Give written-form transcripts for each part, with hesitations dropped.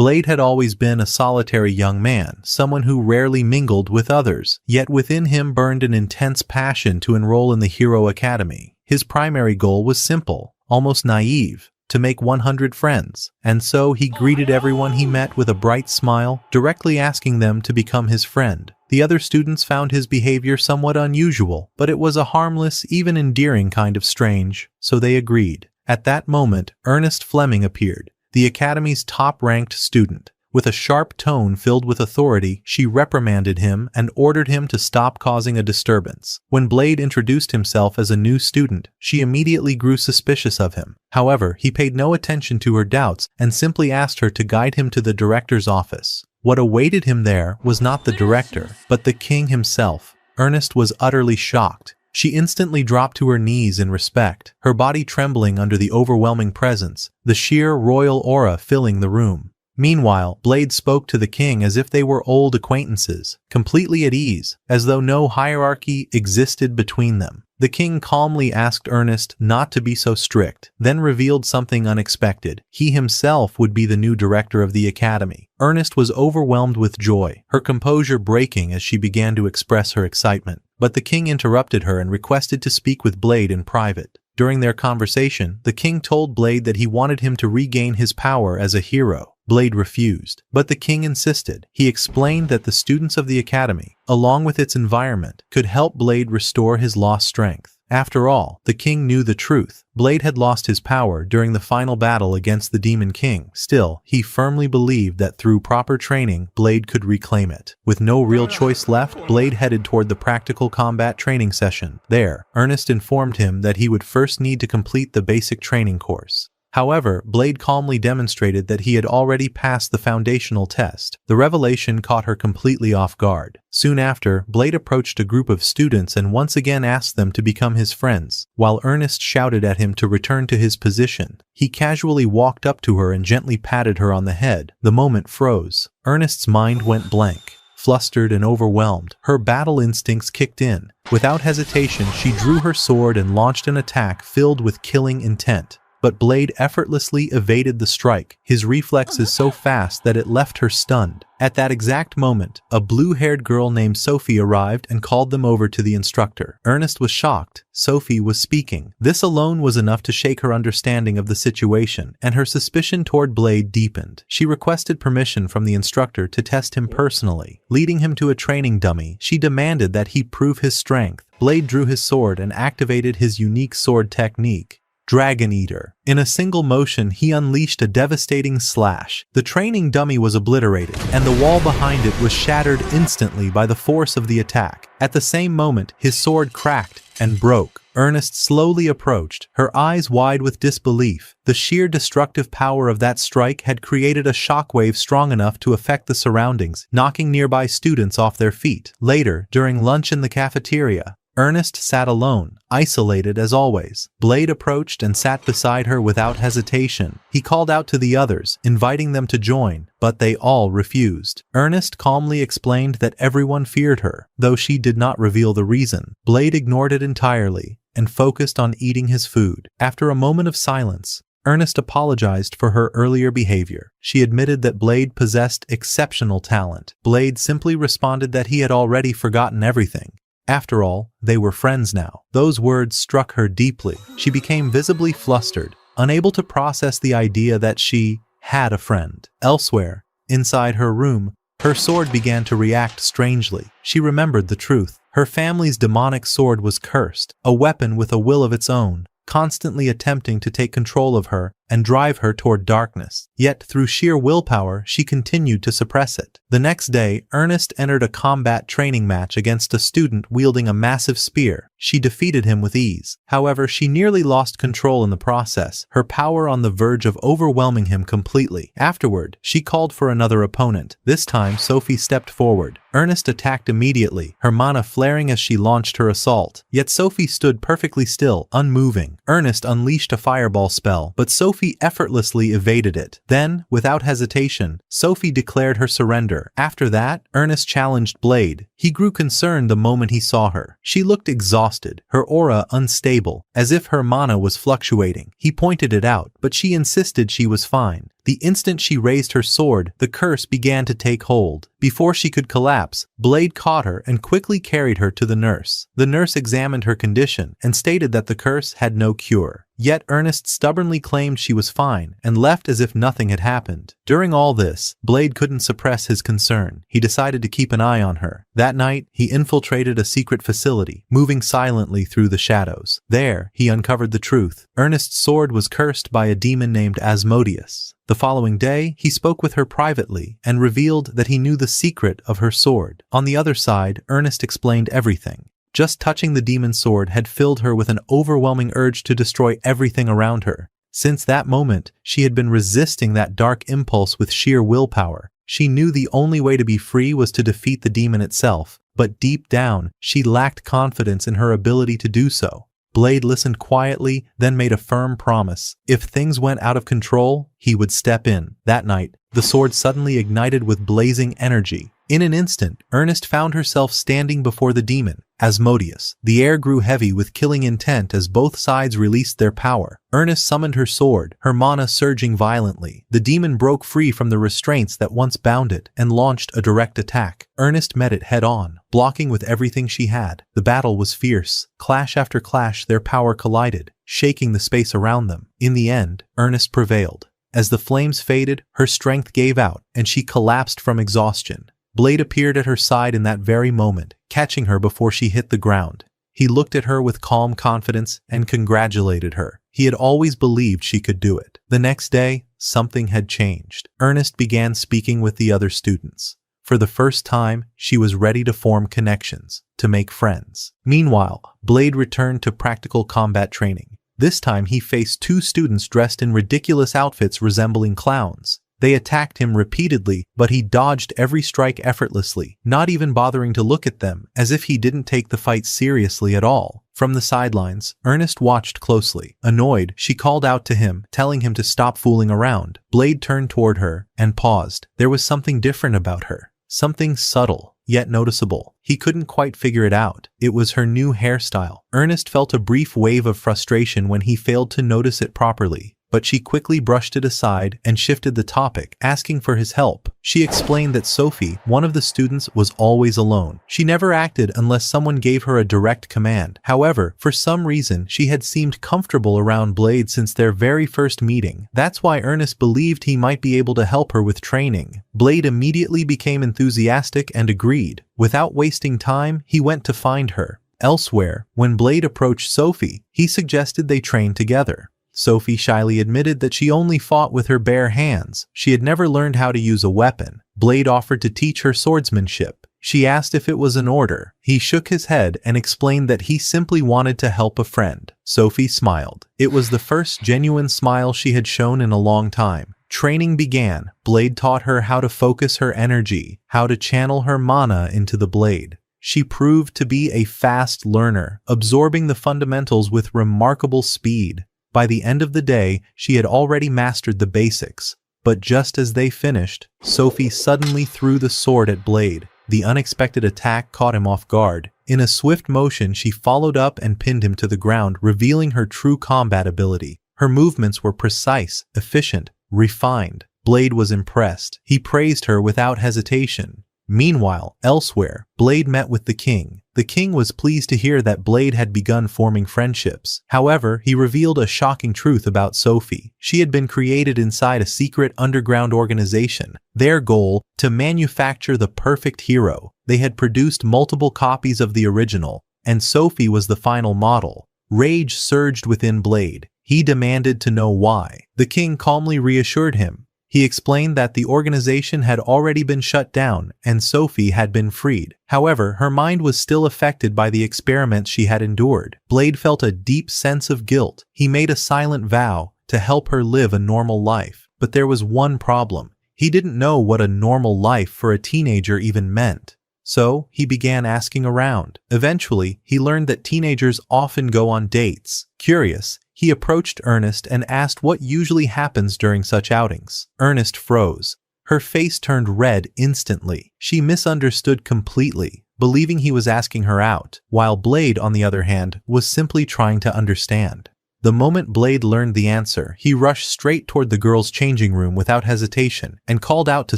Blade had always been a solitary young man, someone who rarely mingled with others, yet within him burned an intense passion to enroll in the Hero Academy. His primary goal was simple, almost naive, to make 100 friends, and so he greeted everyone he met with a bright smile, directly asking them to become his friend. The other students found his behavior somewhat unusual, but it was a harmless, even endearing kind of strange, so they agreed. At that moment, Ernest Fleming appeared, the Academy's top-ranked student. With a sharp tone filled with authority, she reprimanded him and ordered him to stop causing a disturbance. When Blade introduced himself as a new student, she immediately grew suspicious of him. However, he paid no attention to her doubts and simply asked her to guide him to the director's office. What awaited him there was not the director, but the king himself. Ernest was utterly shocked. She instantly dropped to her knees in respect, her body trembling under the overwhelming presence, the sheer royal aura filling the room. Meanwhile, Blade spoke to the king as if they were old acquaintances, completely at ease, as though no hierarchy existed between them. The king calmly asked Ernest not to be so strict, then revealed something unexpected. He himself would be the new director of the academy. Ernest was overwhelmed with joy, her composure breaking as she began to express her excitement. But the king interrupted her and requested to speak with Blade in private. During their conversation, the king told Blade that he wanted him to regain his power as a hero. Blade refused, but the king insisted. He explained that the students of the academy, along with its environment, could help Blade restore his lost strength. After all, the king knew the truth. Blade had lost his power during the final battle against the Demon King. Still, he firmly believed that through proper training, Blade could reclaim it. With no real choice left, Blade headed toward the practical combat training session. There, Ernest informed him that he would first need to complete the basic training course. However, Blade calmly demonstrated that he had already passed the foundational test. The revelation caught her completely off guard. Soon after, Blade approached a group of students and once again asked them to become his friends. While Ernest shouted at him to return to his position, he casually walked up to her and gently patted her on the head. The moment froze. Ernest's mind went blank. Flustered and overwhelmed, her battle instincts kicked in. Without hesitation, she drew her sword and launched an attack filled with killing intent. But Blade effortlessly evaded the strike, his reflexes so fast that it left her stunned. At that exact moment, a blue-haired girl named Sophie arrived and called them over to the instructor. Ernest was shocked. Sophie was speaking. This alone was enough to shake her understanding of the situation, and her suspicion toward Blade deepened. She requested permission from the instructor to test him personally. Leading him to a training dummy, she demanded that he prove his strength. Blade drew his sword and activated his unique sword technique, Dragon Eater. In a single motion, he unleashed a devastating slash. The training dummy was obliterated, and the wall behind it was shattered instantly by the force of the attack. At the same moment, his sword cracked and broke. Ernest slowly approached, her eyes wide with disbelief. The sheer destructive power of that strike had created a shockwave strong enough to affect the surroundings, knocking nearby students off their feet. Later, during lunch in the cafeteria, Ernest sat alone, isolated as always. Blade approached and sat beside her without hesitation. He called out to the others, inviting them to join, but they all refused. Ernest calmly explained that everyone feared her, though she did not reveal the reason. Blade ignored it entirely and focused on eating his food. After a moment of silence, Ernest apologized for her earlier behavior. She admitted that Blade possessed exceptional talent. Blade simply responded that he had already forgotten everything. After all, they were friends now. Those words struck her deeply. She became visibly flustered, unable to process the idea that she had a friend. Elsewhere, inside her room, her sword began to react strangely. She remembered the truth. Her family's demonic sword was cursed, a weapon with a will of its own, constantly attempting to take control of her and drive her toward darkness. Yet, through sheer willpower, she continued to suppress it. The next day, Ernest entered a combat training match against a student wielding a massive spear. She defeated him with ease. However, she nearly lost control in the process, her power on the verge of overwhelming him completely. Afterward, she called for another opponent. This time, Sophie stepped forward. Ernest attacked immediately, her mana flaring as she launched her assault. Yet Sophie stood perfectly still, unmoving. Ernest unleashed a fireball spell, but Sophie effortlessly evaded it. Then, without hesitation, Sophie declared her surrender. After that, Ernest challenged Blade. He grew concerned the moment he saw her. She looked exhausted, her aura unstable, as if her mana was fluctuating. He pointed it out, but she insisted she was fine. The instant she raised her sword, the curse began to take hold. Before she could collapse, Blade caught her and quickly carried her to the nurse. The nurse examined her condition and stated that the curse had no cure. Yet Ernest stubbornly claimed she was fine and left as if nothing had happened. During all this, Blade couldn't suppress his concern. He decided to keep an eye on her. That night, he infiltrated a secret facility, moving silently through the shadows. There, he uncovered the truth. Ernest's sword was cursed by a demon named Asmodeus. The following day, he spoke with her privately and revealed that he knew the secret of her sword. On the other side, Ernest explained everything. Just touching the demon's sword had filled her with an overwhelming urge to destroy everything around her. Since that moment, she had been resisting that dark impulse with sheer willpower. She knew the only way to be free was to defeat the demon itself, but deep down, she lacked confidence in her ability to do so. Blade listened quietly, then made a firm promise. If things went out of control, he would step in. That night, the sword suddenly ignited with blazing energy. In an instant, Ernest found herself standing before the demon, Asmodeus. The air grew heavy with killing intent as both sides released their power. Ernest summoned her sword, her mana surging violently. The demon broke free from the restraints that once bound it and launched a direct attack. Ernest met it head-on, blocking with everything she had. The battle was fierce. Clash after clash, their power collided, shaking the space around them. In the end, Ernest prevailed. As the flames faded, her strength gave out, and she collapsed from exhaustion. Blade appeared at her side in that very moment, catching her before she hit the ground. He looked at her with calm confidence and congratulated her. He had always believed she could do it. The next day, something had changed. Ernest began speaking with the other students. For the first time, she was ready to form connections, to make friends. Meanwhile, Blade returned to practical combat training. This time he faced two students dressed in ridiculous outfits resembling clowns. They attacked him repeatedly, but he dodged every strike effortlessly, not even bothering to look at them, as if he didn't take the fight seriously at all. From the sidelines, Ernest watched closely. Annoyed, she called out to him, telling him to stop fooling around. Blade turned toward her and paused. There was something different about her. Something subtle, yet noticeable. He couldn't quite figure it out. It was her new hairstyle. Ernest felt a brief wave of frustration when he failed to notice it properly. But she quickly brushed it aside and shifted the topic, asking for his help. She explained that Sophie, one of the students, was always alone. She never acted unless someone gave her a direct command. However, for some reason, she had seemed comfortable around Blade since their very first meeting. That's why Ernest believed he might be able to help her with training. Blade immediately became enthusiastic and agreed. Without wasting time, he went to find her. Elsewhere, when Blade approached Sophie, he suggested they train together. Sophie shyly admitted that she only fought with her bare hands. She had never learned how to use a weapon. Blade offered to teach her swordsmanship. She asked if it was an order. He shook his head and explained that he simply wanted to help a friend. Sophie smiled. It was the first genuine smile she had shown in a long time. Training began. Blade taught her how to focus her energy, how to channel her mana into the blade. She proved to be a fast learner, absorbing the fundamentals with remarkable speed. By the end of the day, she had already mastered the basics. But just as they finished, Sophie suddenly threw the sword at Blade. The unexpected attack caught him off guard. In a swift motion, she followed up and pinned him to the ground, revealing her true combat ability. Her movements were precise, efficient, refined. Blade was impressed. He praised her without hesitation. Meanwhile, elsewhere, Blade met with the king. The king was pleased to hear that Blade had begun forming friendships. However, he revealed a shocking truth about Sophie. She had been created inside a secret underground organization. Their goal, to manufacture the perfect hero. They had produced multiple copies of the original, and Sophie was the final model. Rage surged within Blade. He demanded to know why. The king calmly reassured him. He explained that the organization had already been shut down and Sophie had been freed. However, her mind was still affected by the experiments she had endured. Blade felt a deep sense of guilt. He made a silent vow to help her live a normal life. But there was one problem. He didn't know what a normal life for a teenager even meant. So, he began asking around. Eventually, he learned that teenagers often go on dates. Curious, he approached Ernest and asked what usually happens during such outings. Ernest froze. Her face turned red instantly. She misunderstood completely, believing he was asking her out, while Blade, on the other hand, was simply trying to understand. The moment Blade learned the answer, he rushed straight toward the girls' changing room without hesitation and called out to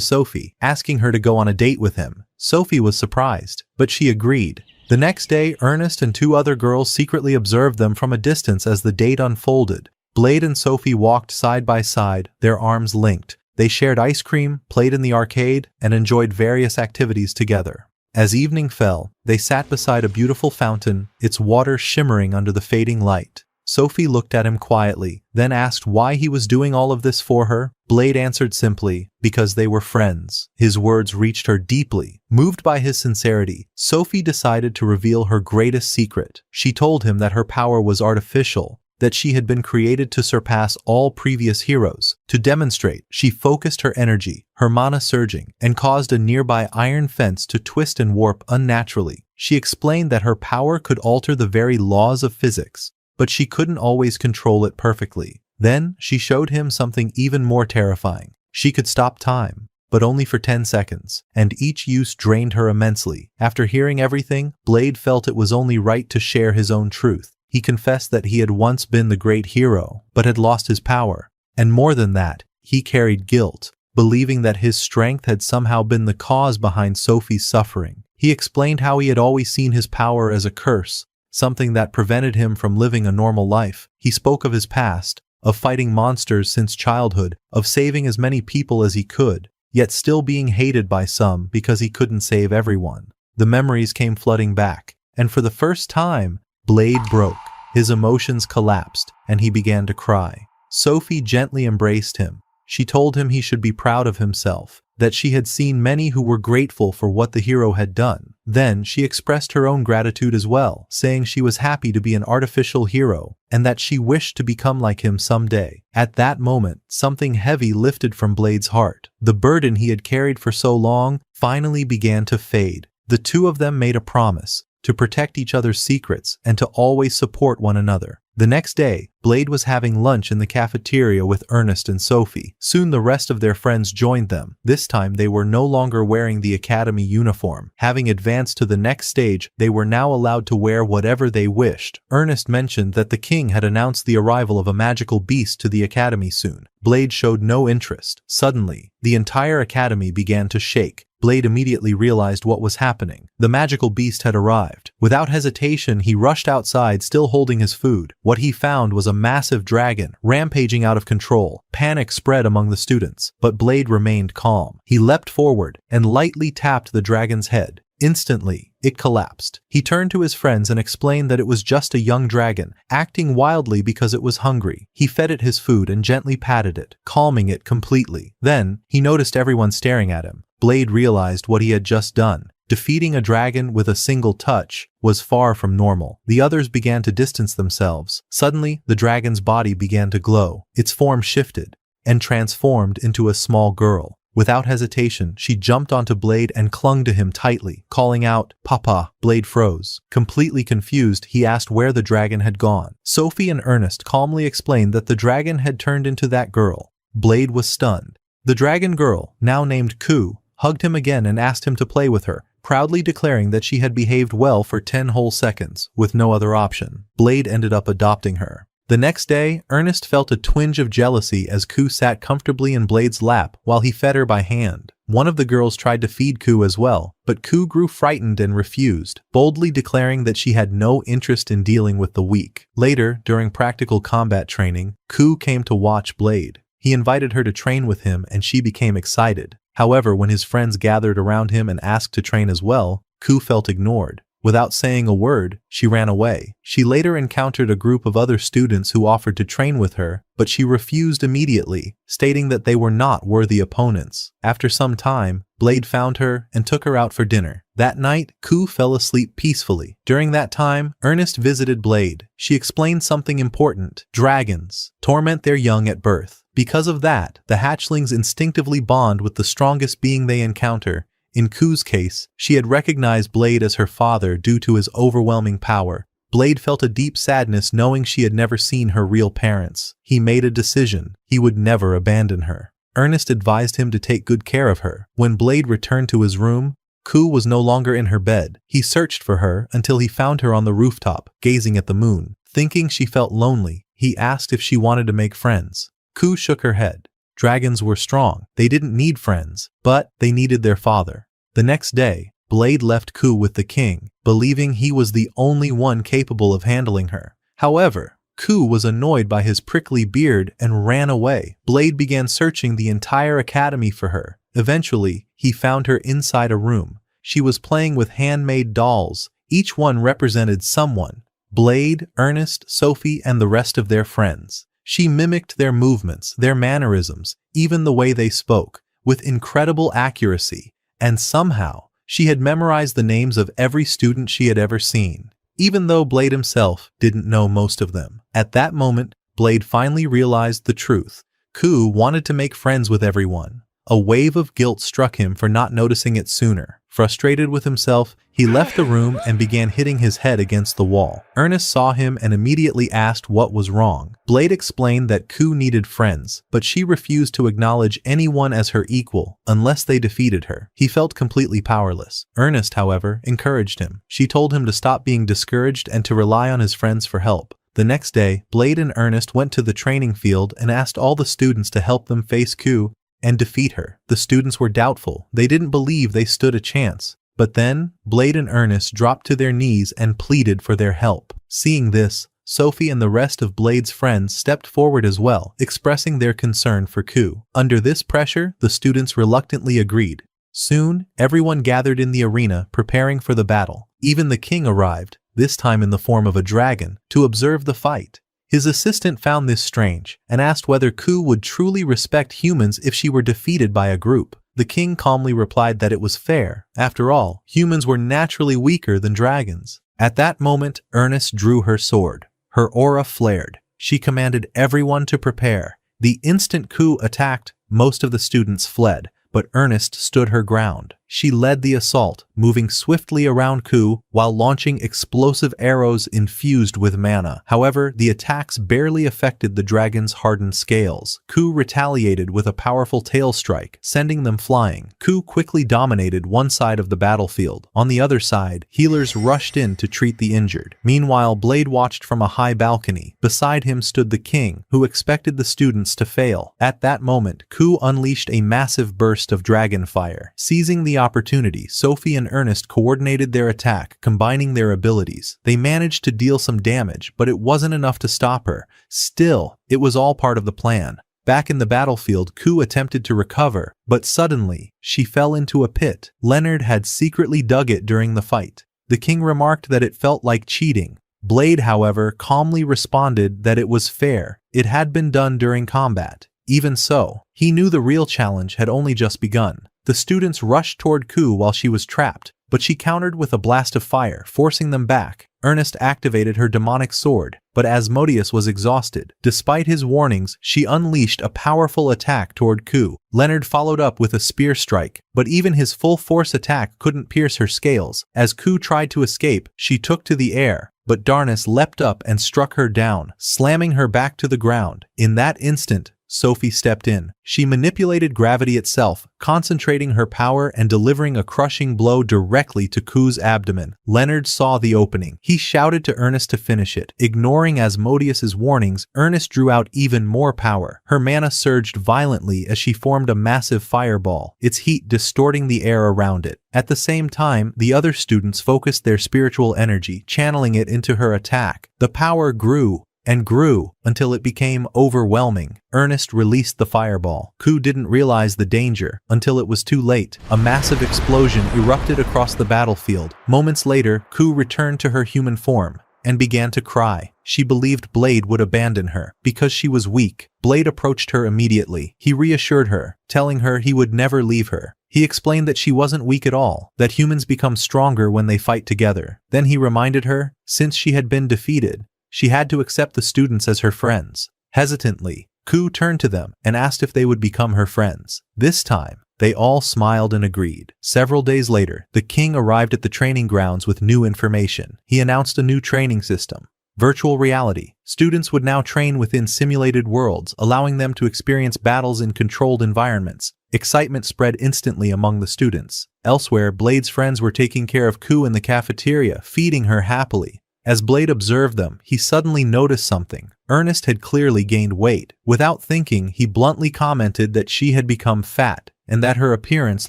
Sophie, asking her to go on a date with him. Sophie was surprised, but she agreed. The next day, Ernest and 2 other girls secretly observed them from a distance as the date unfolded. Blade and Sophie walked side by side, their arms linked. They shared ice cream, played in the arcade, and enjoyed various activities together. As evening fell, they sat beside a beautiful fountain, its water shimmering under the fading light. Sophie looked at him quietly, then asked why he was doing all of this for her. Blade answered simply, because they were friends. His words reached her deeply. Moved by his sincerity, Sophie decided to reveal her greatest secret. She told him that her power was artificial, that she had been created to surpass all previous heroes. To demonstrate, she focused her energy, her mana surging, and caused a nearby iron fence to twist and warp unnaturally. She explained that her power could alter the very laws of physics, but she couldn't always control it perfectly. Then, she showed him something even more terrifying. She could stop time, but only for 10 seconds, and each use drained her immensely. After hearing everything, Blade felt it was only right to share his own truth. He confessed that he had once been the great hero, but had lost his power. And more than that, he carried guilt, believing that his strength had somehow been the cause behind Sophie's suffering. He explained how he had always seen his power as a curse, something that prevented him from living a normal life. He spoke of his past, of fighting monsters since childhood, of saving as many people as he could, yet still being hated by some because he couldn't save everyone. The memories came flooding back, and for the first time, Blade broke. His emotions collapsed, and he began to cry. Sophie gently embraced him. She told him he should be proud of himself, that she had seen many who were grateful for what the hero had done. Then she expressed her own gratitude as well, saying she was happy to be an artificial hero, and that she wished to become like him someday. At that moment, something heavy lifted from Blade's heart. The burden he had carried for so long finally began to fade. The 2 of them made a promise to protect each other's secrets and to always support one another. The next day, Blade was having lunch in the cafeteria with Ernest and Sophie. Soon the rest of their friends joined them. This time they were no longer wearing the academy uniform. Having advanced to the next stage, they were now allowed to wear whatever they wished. Ernest mentioned that the king had announced the arrival of a magical beast to the academy soon. Blade showed no interest. Suddenly, the entire academy began to shake. Blade immediately realized what was happening. The magical beast had arrived. Without hesitation, he rushed outside, still holding his food. What he found was a massive dragon, rampaging out of control. Panic spread among the students, but Blade remained calm. He leapt forward and lightly tapped the dragon's head. Instantly, it collapsed. He turned to his friends and explained that it was just a young dragon, acting wildly because it was hungry. He fed it his food and gently patted it, calming it completely. Then, he noticed everyone staring at him. Blade realized what he had just done. Defeating a dragon with a single touch was far from normal. The others began to distance themselves. Suddenly, the dragon's body began to glow. Its form shifted and transformed into a small girl. Without hesitation, she jumped onto Blade and clung to him tightly, calling out, "Papa!" Blade froze. Completely confused, he asked where the dragon had gone. Sophie and Ernest calmly explained that the dragon had turned into that girl. Blade was stunned. The dragon girl, now named Ku, hugged him again and asked him to play with her, proudly declaring that she had behaved well for 10 whole seconds, with no other option. Blade ended up adopting her. The next day, Ernest felt a twinge of jealousy as Ku sat comfortably in Blade's lap while he fed her by hand. One of the girls tried to feed Ku as well, but Ku grew frightened and refused, boldly declaring that she had no interest in dealing with the weak. Later, during practical combat training, Ku came to watch Blade. He invited her to train with him and she became excited. However, when his friends gathered around him and asked to train as well, Ku felt ignored. Without saying a word, she ran away. She later encountered a group of other students who offered to train with her, but she refused immediately, stating that they were not worthy opponents. After some time, Blade found her and took her out for dinner. That night, Ku fell asleep peacefully. During that time, Ernest visited Blade. She explained something important. Dragons torment their young at birth. Because of that, the hatchlings instinctively bond with the strongest being they encounter. In Ku's case, she had recognized Blade as her father due to his overwhelming power. Blade felt a deep sadness knowing she had never seen her real parents. He made a decision. He would never abandon her. Ernest advised him to take good care of her. When Blade returned to his room, Ku was no longer in her bed. He searched for her until he found her on the rooftop, gazing at the moon. Thinking she felt lonely, He asked if she wanted to make friends. Ku shook her head. Dragons were strong. They didn't need friends, but they needed their father. The next day, Blade left Ku with the king, believing he was the only one capable of handling her. However, Ku was annoyed by his prickly beard and ran away. Blade began searching the entire academy for her. Eventually, he found her inside a room. She was playing with handmade dolls. Each one represented someone: Blade, Ernest, Sophie, and the rest of their friends. She mimicked their movements, their mannerisms, even the way they spoke, with incredible accuracy, and somehow, she had memorized the names of every student she had ever seen, even though Blade himself didn't know most of them. At that moment, Blade finally realized the truth. Ku wanted to make friends with everyone. A wave of guilt struck him for not noticing it sooner. Frustrated with himself, he left the room and began hitting his head against the wall. Ernest saw him and immediately asked what was wrong. Blade explained that Ku needed friends, but she refused to acknowledge anyone as her equal unless they defeated her. He felt completely powerless. Ernest, however, encouraged him. She told him to stop being discouraged and to rely on his friends for help. The next day, Blade and Ernest went to the training field and asked all the students to help them face Ku and defeat her. The students were doubtful. They didn't believe they stood a chance. But then, Blade and Ernest dropped to their knees and pleaded for their help. Seeing this, Sophie and the rest of Blade's friends stepped forward as well, expressing their concern for Ku. Under this pressure, the students reluctantly agreed. Soon, everyone gathered in the arena, preparing for the battle. Even the king arrived, this time in the form of a dragon, to observe the fight. His assistant found this strange, and asked whether Ku would truly respect humans if she were defeated by a group. The king calmly replied that it was fair. After all, humans were naturally weaker than dragons. At that moment, Ernest drew her sword. Her aura flared. She commanded everyone to prepare. The instant Ku attacked, most of the students fled, but Ernest stood her ground. She led the assault, moving swiftly around Ku while launching explosive arrows infused with mana. However, the attacks barely affected the dragon's hardened scales. Ku retaliated with a powerful tail strike, sending them flying. Ku quickly dominated one side of the battlefield. On the other side, healers rushed in to treat the injured. Meanwhile, Blade watched from a high balcony. Beside him stood the king, who expected the students to fail. At that moment, Ku unleashed a massive burst of dragon fire. Seizing the opportunity, Sophie and Ernest coordinated their attack, combining their abilities. They managed to deal some damage, but it wasn't enough to stop her. Still, it was all part of the plan. Back in the battlefield, Ku attempted to recover, but suddenly, she fell into a pit. Leonard had secretly dug it during the fight. The king remarked that it felt like cheating. Blade, however, calmly responded that it was fair. It had been done during combat. Even so, he knew the real challenge had only just begun. The students rushed toward Ku while she was trapped, but she countered with a blast of fire, forcing them back. Ernest activated her demonic sword, but Asmodeus was exhausted. Despite his warnings, she unleashed a powerful attack toward Ku. Leonard followed up with a spear strike, but even his full-force attack couldn't pierce her scales. As Ku tried to escape, she took to the air, but Darkness leapt up and struck her down, slamming her back to the ground. In that instant, Sophie stepped in. She manipulated gravity itself, concentrating her power and delivering a crushing blow directly to Ku's abdomen. Leonard saw the opening. He shouted to Ernest to finish it. Ignoring Asmodeus's warnings, Ernest drew out even more power. Her mana surged violently as she formed a massive fireball, its heat distorting the air around it. At the same time, the other students focused their spiritual energy, channeling it into her attack. The power grew and grew until it became overwhelming. Ernest released the fireball. Ku didn't realize the danger until it was too late. A massive explosion erupted across the battlefield. Moments later, Ku returned to her human form and began to cry. She believed Blade would abandon her because she was weak. Blade approached her immediately. He reassured her, telling her he would never leave her. He explained that she wasn't weak at all, that humans become stronger when they fight together. Then he reminded her, since she had been defeated, she had to accept the students as her friends. Hesitantly, Ku turned to them and asked if they would become her friends. This time, they all smiled and agreed. Several days later, the king arrived at the training grounds with new information. He announced a new training system. Virtual reality. Students would now train within simulated worlds, allowing them to experience battles in controlled environments. Excitement spread instantly among the students. Elsewhere, Blade's friends were taking care of Ku in the cafeteria, feeding her happily. As Blade observed them, he suddenly noticed something. Ernest had clearly gained weight. Without thinking, he bluntly commented that she had become fat and that her appearance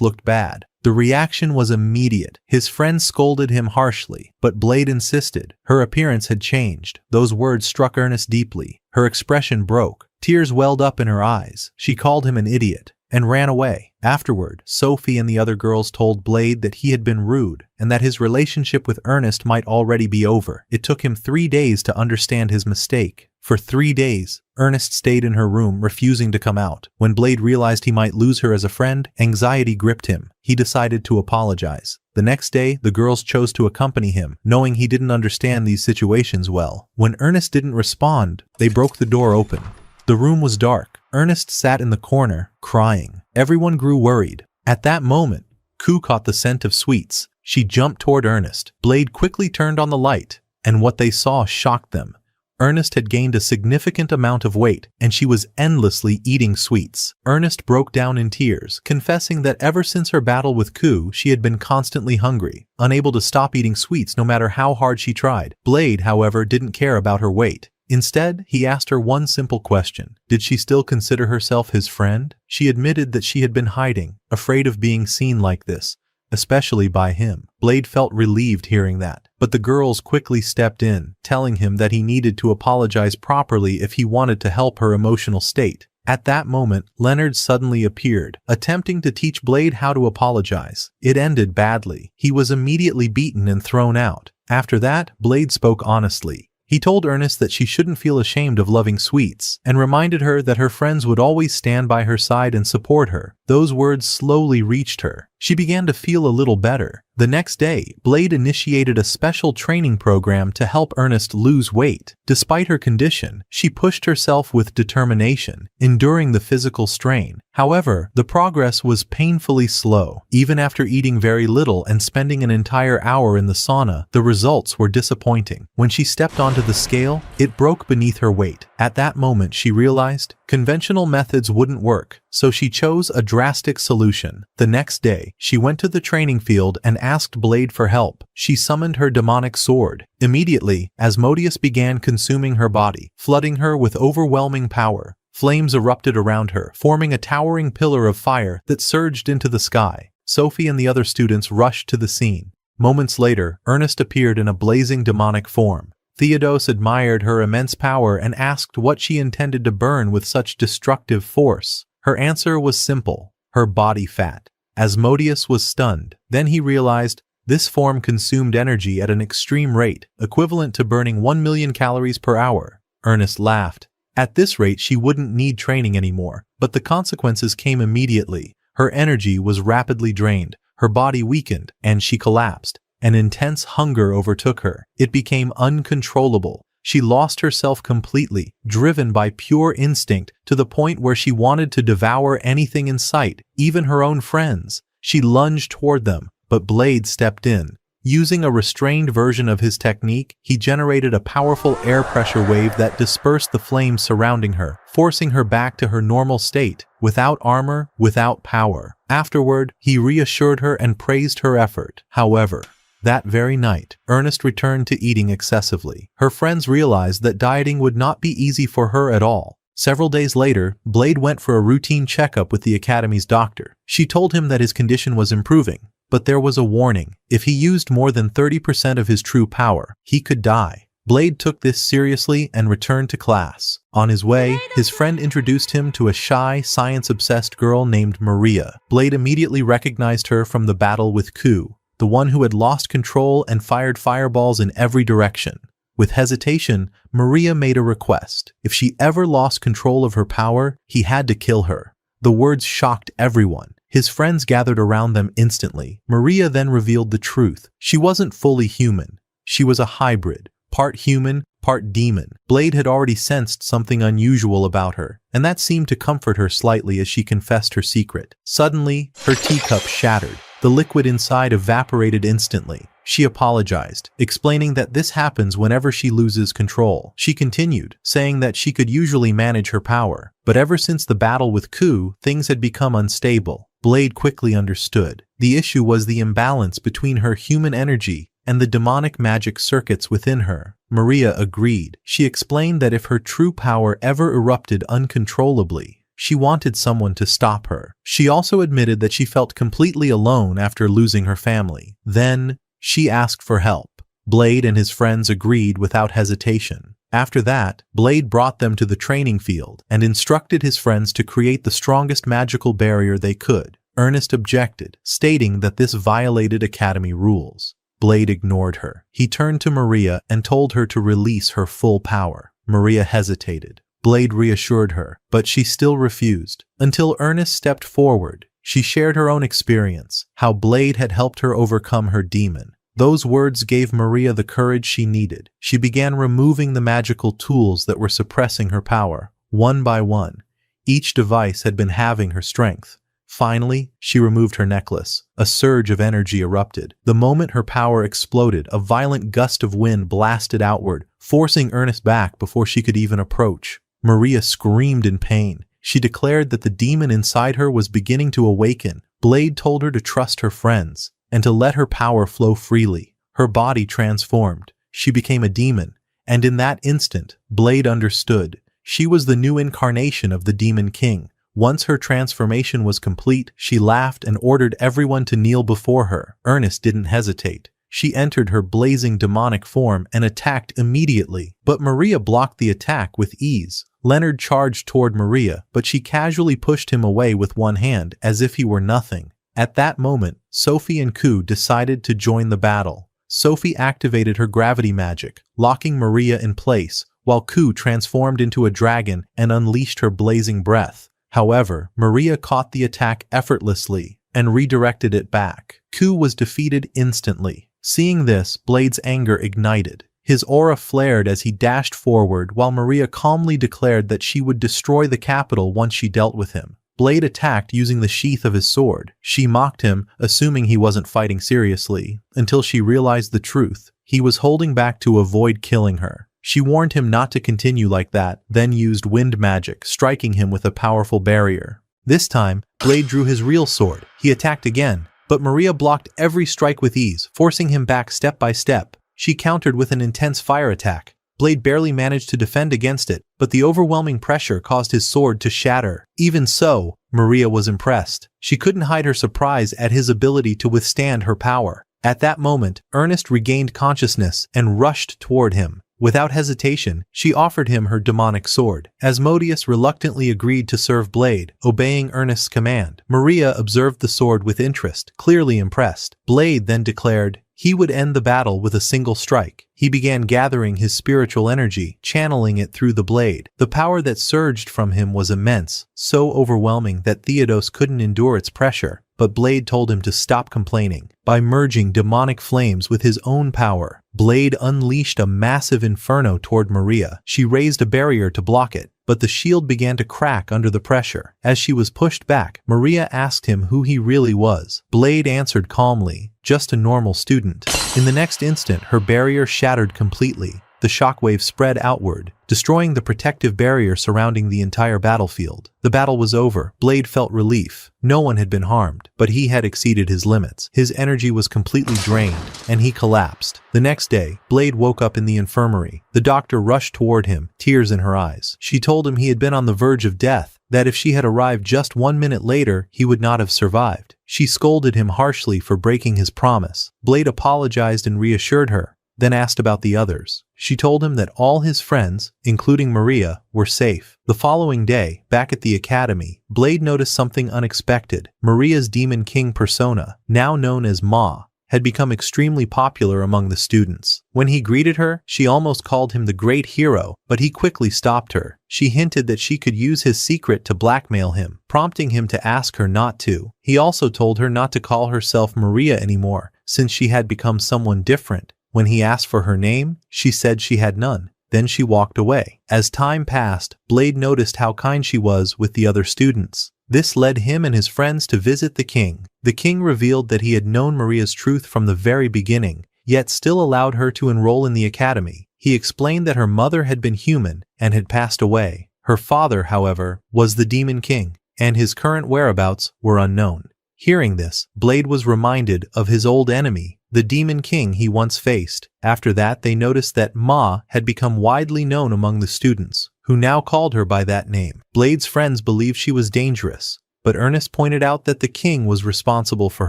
looked bad. The reaction was immediate. His friend scolded him harshly, but Blade insisted. Her appearance had changed. Those words struck Ernest deeply. Her expression broke. Tears welled up in her eyes. She called him an idiot and ran away. Afterward, Sophie and the other girls told Blade that he had been rude and that his relationship with Ernest might already be over. It took him 3 days to understand his mistake. For 3 days, Ernest stayed in her room, refusing to come out. When Blade realized he might lose her as a friend, anxiety gripped him. He decided to apologize. The next day, the girls chose to accompany him, knowing he didn't understand these situations well. When Ernest didn't respond, they broke the door open. The room was dark. Ernest sat in the corner, crying. Everyone grew worried. At that moment, Ku caught the scent of sweets. She jumped toward Ernest. Blade quickly turned on the light, and what they saw shocked them. Ernest had gained a significant amount of weight, and she was endlessly eating sweets. Ernest broke down in tears, confessing that ever since her battle with Ku, she had been constantly hungry, unable to stop eating sweets no matter how hard she tried. Blade, however, didn't care about her weight. Instead, he asked her one simple question. Did she still consider herself his friend? She admitted that she had been hiding, afraid of being seen like this, especially by him. Blade felt relieved hearing that, but the girls quickly stepped in, telling him that he needed to apologize properly if he wanted to help her emotional state. At that moment, Leonard suddenly appeared, attempting to teach Blade how to apologize. It ended badly. He was immediately beaten and thrown out. After that, Blade spoke honestly. He told Ernest that she shouldn't feel ashamed of loving sweets, and reminded her that her friends would always stand by her side and support her. Those words slowly reached her. She began to feel a little better. The next day, Blade initiated a special training program to help Ernest lose weight. Despite her condition, she pushed herself with determination, enduring the physical strain. However, the progress was painfully slow. Even after eating very little and spending an entire hour in the sauna, the results were disappointing. When she stepped onto the scale, it broke beneath her weight. At that moment, she realized conventional methods wouldn't work, so she chose a drastic solution. The next day, she went to the training field and asked Blade for help. She summoned her demonic sword. Immediately, Asmodeus began consuming her body, flooding her with overwhelming power. Flames erupted around her, forming a towering pillar of fire that surged into the sky. Sophie and the other students rushed to the scene. Moments later, Ernest appeared in a blazing demonic form. Theodos admired her immense power and asked what she intended to burn with such destructive force. Her answer was simple: her body fat. Asmodeus was stunned. Then he realized this form consumed energy at an extreme rate, equivalent to burning 1 million calories per hour. Ernest laughed. At this rate, she wouldn't need training anymore, but the consequences came immediately. Her energy was rapidly drained, her body weakened, and she collapsed. An intense hunger overtook her. It became uncontrollable. She lost herself completely, driven by pure instinct to the point where she wanted to devour anything in sight, even her own friends. She lunged toward them, but Blade stepped in. Using a restrained version of his technique, he generated a powerful air pressure wave that dispersed the flames surrounding her, forcing her back to her normal state, without armor, without power. Afterward, he reassured her and praised her effort. However, that very night, Ernest returned to eating excessively. Her friends realized that dieting would not be easy for her at all. Several days later, Blade went for a routine checkup with the Academy's doctor. She told him that his condition was improving, but there was a warning. If he used more than 30% of his true power, he could die. Blade took this seriously and returned to class. On his way, his friend introduced him to a shy, science-obsessed girl named Maria. Blade immediately recognized her from the battle with Ku, the one who had lost control and fired fireballs in every direction. With hesitation, Maria made a request. If she ever lost control of her power, he had to kill her. The words shocked everyone. His friends gathered around them instantly. Maria then revealed the truth. She wasn't fully human. She was a hybrid, part human, part demon. Blade had already sensed something unusual about her, and that seemed to comfort her slightly as she confessed her secret. Suddenly, her teacup shattered. The liquid inside evaporated instantly. She apologized, explaining that this happens whenever she loses control. She continued, saying that she could usually manage her power, but ever since the battle with Ku, things had become unstable. Blade quickly understood. The issue was the imbalance between her human energy and the demonic magic circuits within her. Maria agreed. She explained that if her true power ever erupted uncontrollably, she wanted someone to stop her. She also admitted that she felt completely alone after losing her family. Then, she asked for help. Blade and his friends agreed without hesitation. After that, Blade brought them to the training field and instructed his friends to create the strongest magical barrier they could. Ernest objected, stating that this violated Academy rules. Blade ignored her. He turned to Maria and told her to release her full power. Maria hesitated. Blade reassured her, but she still refused. Until Ernest stepped forward, she shared her own experience, how Blade had helped her overcome her demon. Those words gave Maria the courage she needed. She began removing the magical tools that were suppressing her power, one by one. Each device had been halving her strength. Finally, she removed her necklace. A surge of energy erupted. The moment her power exploded, a violent gust of wind blasted outward, forcing Ernest back before she could even approach. Maria screamed in pain. She declared that the demon inside her was beginning to awaken. Blade told her to trust her friends and to let her power flow freely. Her body transformed. She became a demon, and in that instant, Blade understood. She was the new incarnation of the Demon King. Once her transformation was complete, she laughed and ordered everyone to kneel before her. Ernest didn't hesitate. She entered her blazing demonic form and attacked immediately, but Maria blocked the attack with ease. Leonard charged toward Maria, but she casually pushed him away with one hand as if he were nothing. At that moment, Sophie and Ku decided to join the battle. Sophie activated her gravity magic, locking Maria in place, while Ku transformed into a dragon and unleashed her blazing breath. However, Maria caught the attack effortlessly and redirected it back. Ku was defeated instantly. Seeing this, Blade's anger ignited. His aura flared as he dashed forward while Maria calmly declared that she would destroy the capital once she dealt with him. Blade attacked using the sheath of his sword. She mocked him, assuming he wasn't fighting seriously, until she realized the truth. He was holding back to avoid killing her. She warned him not to continue like that, then used wind magic, striking him with a powerful barrier. This time, Blade drew his real sword. He attacked again, but Maria blocked every strike with ease, forcing him back step by step. She countered with an intense fire attack. Blade barely managed to defend against it, but the overwhelming pressure caused his sword to shatter. Even so, Maria was impressed. She couldn't hide her surprise at his ability to withstand her power. At that moment, Ernest regained consciousness and rushed toward him. Without hesitation, she offered him her demonic sword. Asmodeus reluctantly agreed to serve Blade, obeying Ernest's command. Maria observed the sword with interest, clearly impressed. Blade then declared he would end the battle with a single strike. He began gathering his spiritual energy, channeling it through the blade. The power that surged from him was immense, so overwhelming that Theodos couldn't endure its pressure. But Blade told him to stop complaining. By merging demonic flames with his own power, Blade unleashed a massive inferno toward Maria. She raised a barrier to block it, but the shield began to crack under the pressure. As she was pushed back, Maria asked him who he really was. Blade answered calmly, just a normal student. In the next instant, her barrier shattered completely. The shockwave spread outward, destroying the protective barrier surrounding the entire battlefield. The battle was over. Blade felt relief. No one had been harmed, but he had exceeded his limits. His energy was completely drained, and he collapsed. The next day, Blade woke up in the infirmary. The doctor rushed toward him, tears in her eyes. She told him he had been on the verge of death, that if she had arrived just 1 minute later, he would not have survived. She scolded him harshly for breaking his promise. Blade apologized and reassured her, then asked about the others. She told him that all his friends, including Maria, were safe. The following day, back at the academy, Blade noticed something unexpected. Maria's Demon King persona, now known as Ma, had become extremely popular among the students. When he greeted her, she almost called him the great hero, but he quickly stopped her. She hinted that she could use his secret to blackmail him, prompting him to ask her not to. He also told her not to call herself Maria anymore, since she had become someone different. When he asked for her name, she said she had none. Then she walked away. As time passed, Blade noticed how kind she was with the other students. This led him and his friends to visit the king. The king revealed that he had known Maria's truth from the very beginning, yet still allowed her to enroll in the academy. He explained that her mother had been human and had passed away. Her father, however, was the Demon King, and his current whereabouts were unknown. Hearing this, Blade was reminded of his old enemy, the demon king he once faced. After that, they noticed that Ma had become widely known among the students, who now called her by that name. Blade's friends believed she was dangerous, but Ernest pointed out that the king was responsible for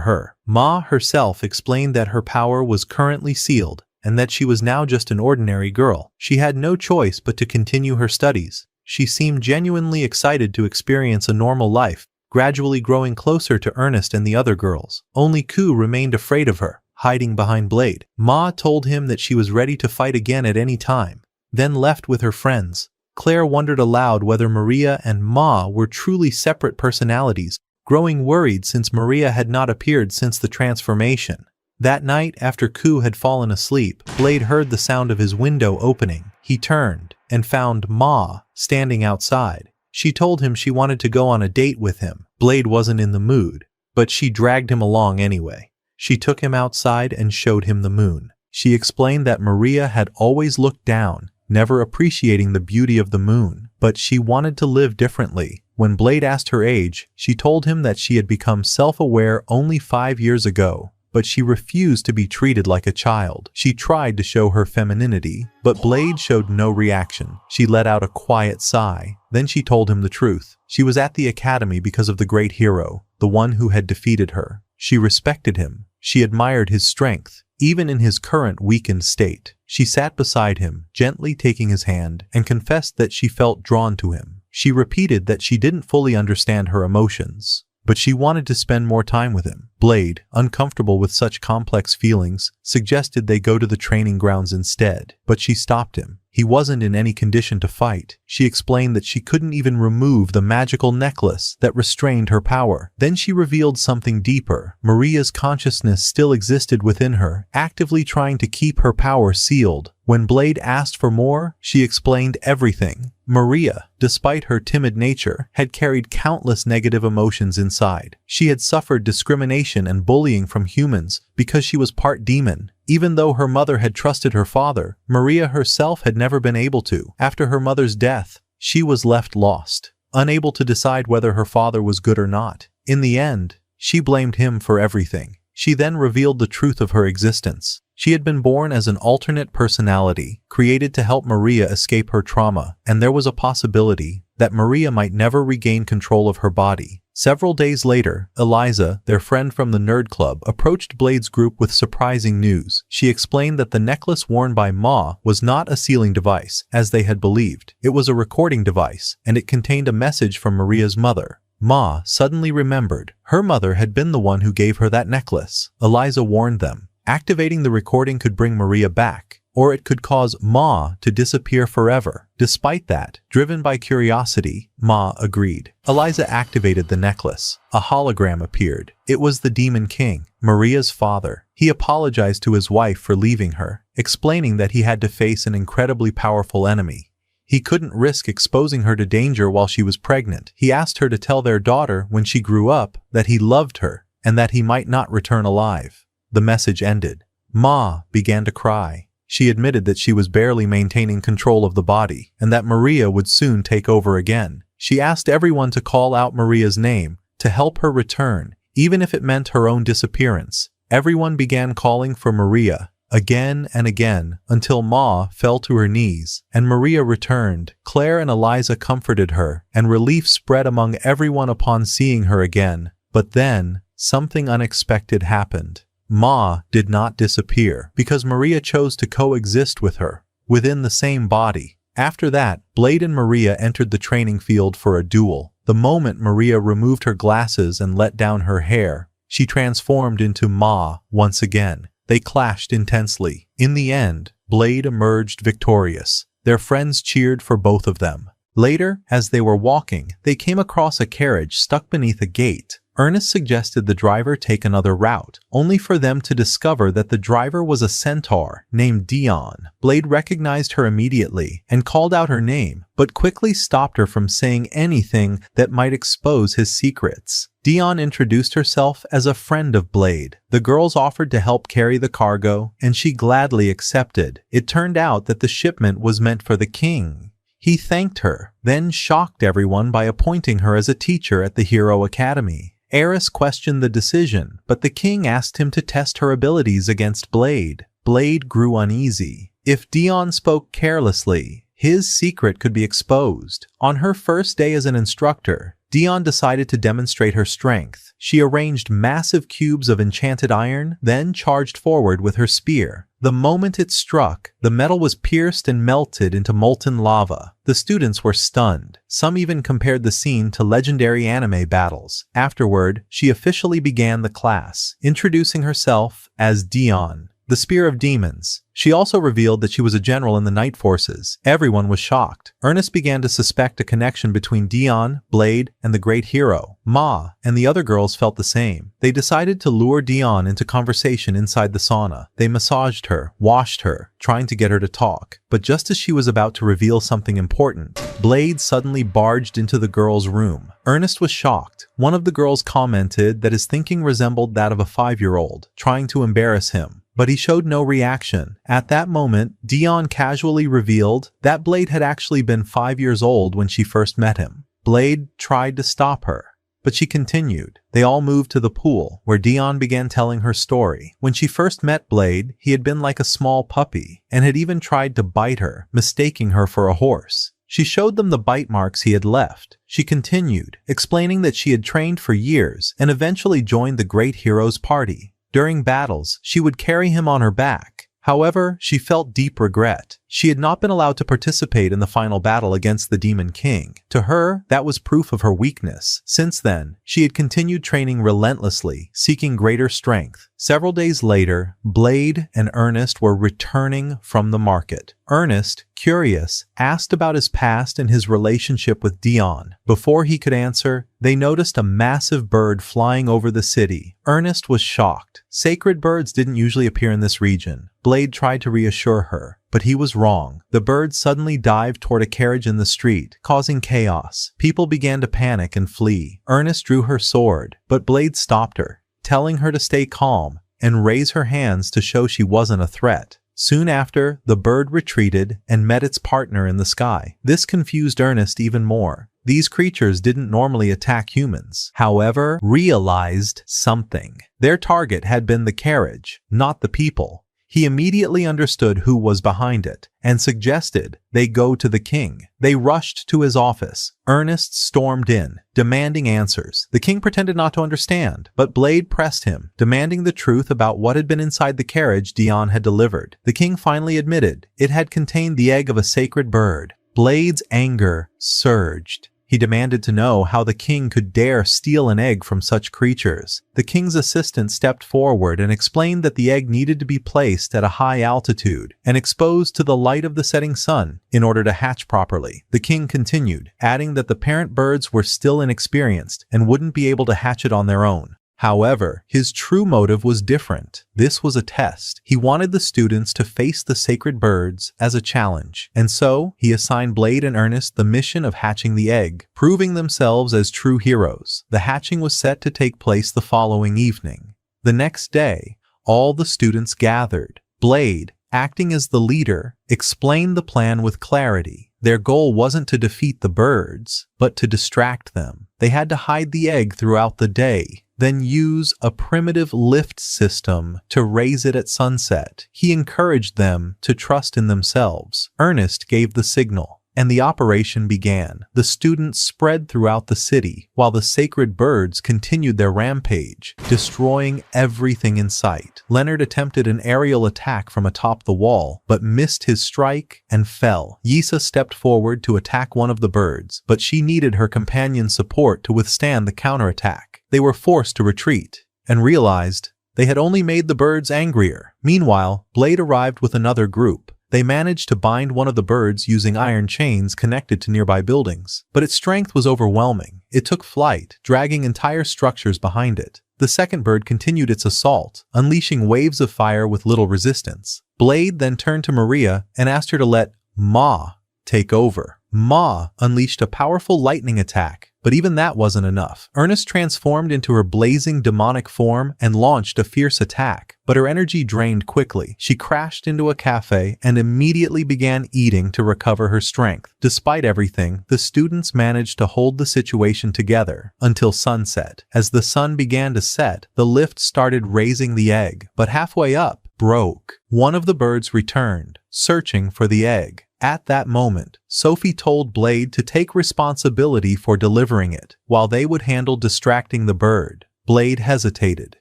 her. Ma herself explained that her power was currently sealed, and that she was now just an ordinary girl. She had no choice but to continue her studies. She seemed genuinely excited to experience a normal life, gradually growing closer to Ernest and the other girls. Only Ku remained afraid of her, hiding behind Blade. Ma told him that she was ready to fight again at any time, then left with her friends. Claire wondered aloud whether Maria and Ma were truly separate personalities, growing worried since Maria had not appeared since the transformation. That night, after Ku had fallen asleep, Blade heard the sound of his window opening. He turned and found Ma standing outside. She told him she wanted to go on a date with him. Blade wasn't in the mood, but she dragged him along anyway. She took him outside and showed him the moon. She explained that Maria had always looked down, never appreciating the beauty of the moon, but she wanted to live differently. When Blade asked her age, she told him that she had become self-aware only 5 years ago, but she refused to be treated like a child. She tried to show her femininity, but Blade showed no reaction. She let out a quiet sigh. Then she told him the truth. She was at the academy because of the great hero, the one who had defeated her. She respected him. She admired his strength, even in his current weakened state. She sat beside him, gently taking his hand, and confessed that she felt drawn to him. She repeated that she didn't fully understand her emotions, but she wanted to spend more time with him. Blade, uncomfortable with such complex feelings, suggested they go to the training grounds instead, but she stopped him. He wasn't in any condition to fight. She explained that she couldn't even remove the magical necklace that restrained her power. Then she revealed something deeper. Maria's consciousness still existed within her, actively trying to keep her power sealed. When Blade asked for more, she explained everything. Maria, despite her timid nature, had carried countless negative emotions inside. She had suffered discrimination and bullying from humans because she was part demon. Even though her mother had trusted her father, Maria herself had never been able to. After her mother's death, she was left lost, unable to decide whether her father was good or not. In the end, she blamed him for everything. She then revealed the truth of her existence. She had been born as an alternate personality, created to help Maria escape her trauma, and there was a possibility that Maria might never regain control of her body. Several days later, Eliza, their friend from the nerd club, approached Blade's group with surprising news. She explained that the necklace worn by Ma was not a sealing device, as they had believed. It was a recording device, and it contained a message from Maria's mother. Ma suddenly remembered. Her mother had been the one who gave her that necklace. Eliza warned them. Activating the recording could bring Maria back, or it could cause Ma to disappear forever. Despite that, driven by curiosity, Ma agreed. Eliza activated the necklace. A hologram appeared. It was the Demon King, Maria's father. He apologized to his wife for leaving her, explaining that he had to face an incredibly powerful enemy. He couldn't risk exposing her to danger while she was pregnant. He asked her to tell their daughter when she grew up that he loved her and that he might not return alive. The message ended. Ma began to cry. She admitted that she was barely maintaining control of the body and that Maria would soon take over again. She asked everyone to call out Maria's name to help her return, even if it meant her own disappearance. Everyone began calling for Maria again and again until Ma fell to her knees and Maria returned. Claire and Eliza comforted her, and relief spread among everyone upon seeing her again. But then, something unexpected happened. Ma did not disappear because Maria chose to coexist with her within the same body. After that, Blade and Maria entered the training field for a duel. The moment Maria removed her glasses and let down her hair, she transformed into Ma once again. They clashed intensely. In the end, Blade emerged victorious. Their friends cheered for both of them. Later, as they were walking, they came across a carriage stuck beneath a gate. Ernest suggested the driver take another route, only for them to discover that the driver was a centaur named Dion. Blade recognized her immediately and called out her name, but quickly stopped her from saying anything that might expose his secrets. Dion introduced herself as a friend of Blade. The girls offered to help carry the cargo, and she gladly accepted. It turned out that the shipment was meant for the king. He thanked her, then shocked everyone by appointing her as a teacher at the Hero Academy. Eris questioned the decision, but the king asked him to test her abilities against Blade. Blade grew uneasy. If Dion spoke carelessly, his secret could be exposed. On her first day as an instructor, Dion decided to demonstrate her strength. She arranged massive cubes of enchanted iron, then charged forward with her spear. The moment it struck, the metal was pierced and melted into molten lava. The students were stunned. Some even compared the scene to legendary anime battles. Afterward, she officially began the class, introducing herself as Dion, the Spear of Demons. She also revealed that she was a general in the Night Forces. Everyone was shocked. Ernest began to suspect a connection between Dion, Blade, and the great hero. Ma and the other girls felt the same. They decided to lure Dion into conversation inside the sauna. They massaged her, washed her, trying to get her to talk. But just as she was about to reveal something important, Blade suddenly barged into the girl's room. Ernest was shocked. One of the girls commented that his thinking resembled that of a 5-year-old, trying to embarrass him. But he showed no reaction. At that moment, Dion casually revealed that Blade had actually been 5 years old when she first met him. Blade tried to stop her, but she continued. They all moved to the pool, where Dion began telling her story. When she first met Blade, he had been like a small puppy, and had even tried to bite her, mistaking her for a horse. She showed them the bite marks he had left. She continued, explaining that she had trained for years, and eventually joined the great hero's party. During battles, she would carry him on her back. However, she felt deep regret. She had not been allowed to participate in the final battle against the Demon King. To her, that was proof of her weakness. Since then, she had continued training relentlessly, seeking greater strength. Several days later, Blade and Ernest were returning from the market. Ernest, curious, asked about his past and his relationship with Dion. Before he could answer, they noticed a massive bird flying over the city. Ernest was shocked. Sacred birds didn't usually appear in this region. Blade tried to reassure her, but he was wrong. The bird suddenly dived toward a carriage in the street, causing chaos. People began to panic and flee. Ernest drew her sword, but Blade stopped her, telling her to stay calm and raise her hands to show she wasn't a threat. Soon after, the bird retreated and met its partner in the sky. This confused Ernest even more. These creatures didn't normally attack humans, however, realized something. Their target had been the carriage, not the people. He immediately understood who was behind it, and suggested they go to the king. They rushed to his office. Ernest stormed in, demanding answers. The king pretended not to understand, but Blade pressed him, demanding the truth about what had been inside the carriage Dion had delivered. The king finally admitted it had contained the egg of a sacred bird. Blade's anger surged. He demanded to know how the king could dare steal an egg from such creatures. The king's assistant stepped forward and explained that the egg needed to be placed at a high altitude and exposed to the light of the setting sun in order to hatch properly. The king continued, adding that the parent birds were still inexperienced and wouldn't be able to hatch it on their own. However, his true motive was different. This was a test. He wanted the students to face the sacred birds as a challenge, and so he assigned Blade and Ernest the mission of hatching the egg, proving themselves as true heroes. The hatching was set to take place the following evening. The next day, all the students gathered. Blade, acting as the leader, explained the plan with clarity. Their goal wasn't to defeat the birds, but to distract them. They had to hide the egg throughout the day, then use a primitive lift system to raise it at sunset. He encouraged them to trust in themselves. Ernest gave the signal, and the operation began. The students spread throughout the city, while the sacred birds continued their rampage, destroying everything in sight. Leonard attempted an aerial attack from atop the wall, but missed his strike and fell. Yisa stepped forward to attack one of the birds, but she needed her companion's support to withstand the counterattack. They were forced to retreat, and realized they had only made the birds angrier. Meanwhile, Blade arrived with another group. They managed to bind one of the birds using iron chains connected to nearby buildings, but its strength was overwhelming. It took flight, dragging entire structures behind it. The second bird continued its assault, unleashing waves of fire with little resistance. Blade then turned to Maria and asked her to let Ma take over. Ma unleashed a powerful lightning attack, But even that wasn't enough. Ernest transformed into her blazing demonic form and launched a fierce attack. But her energy drained quickly. She crashed into a cafe and immediately began eating to recover her strength. Despite everything, the students managed to hold the situation together until sunset. As the sun began to set, the lift started raising the egg, but halfway up, broke. One of the birds returned, searching for the egg. At that moment, Sophie told Blade to take responsibility for delivering it, while they would handle distracting the bird. Blade hesitated.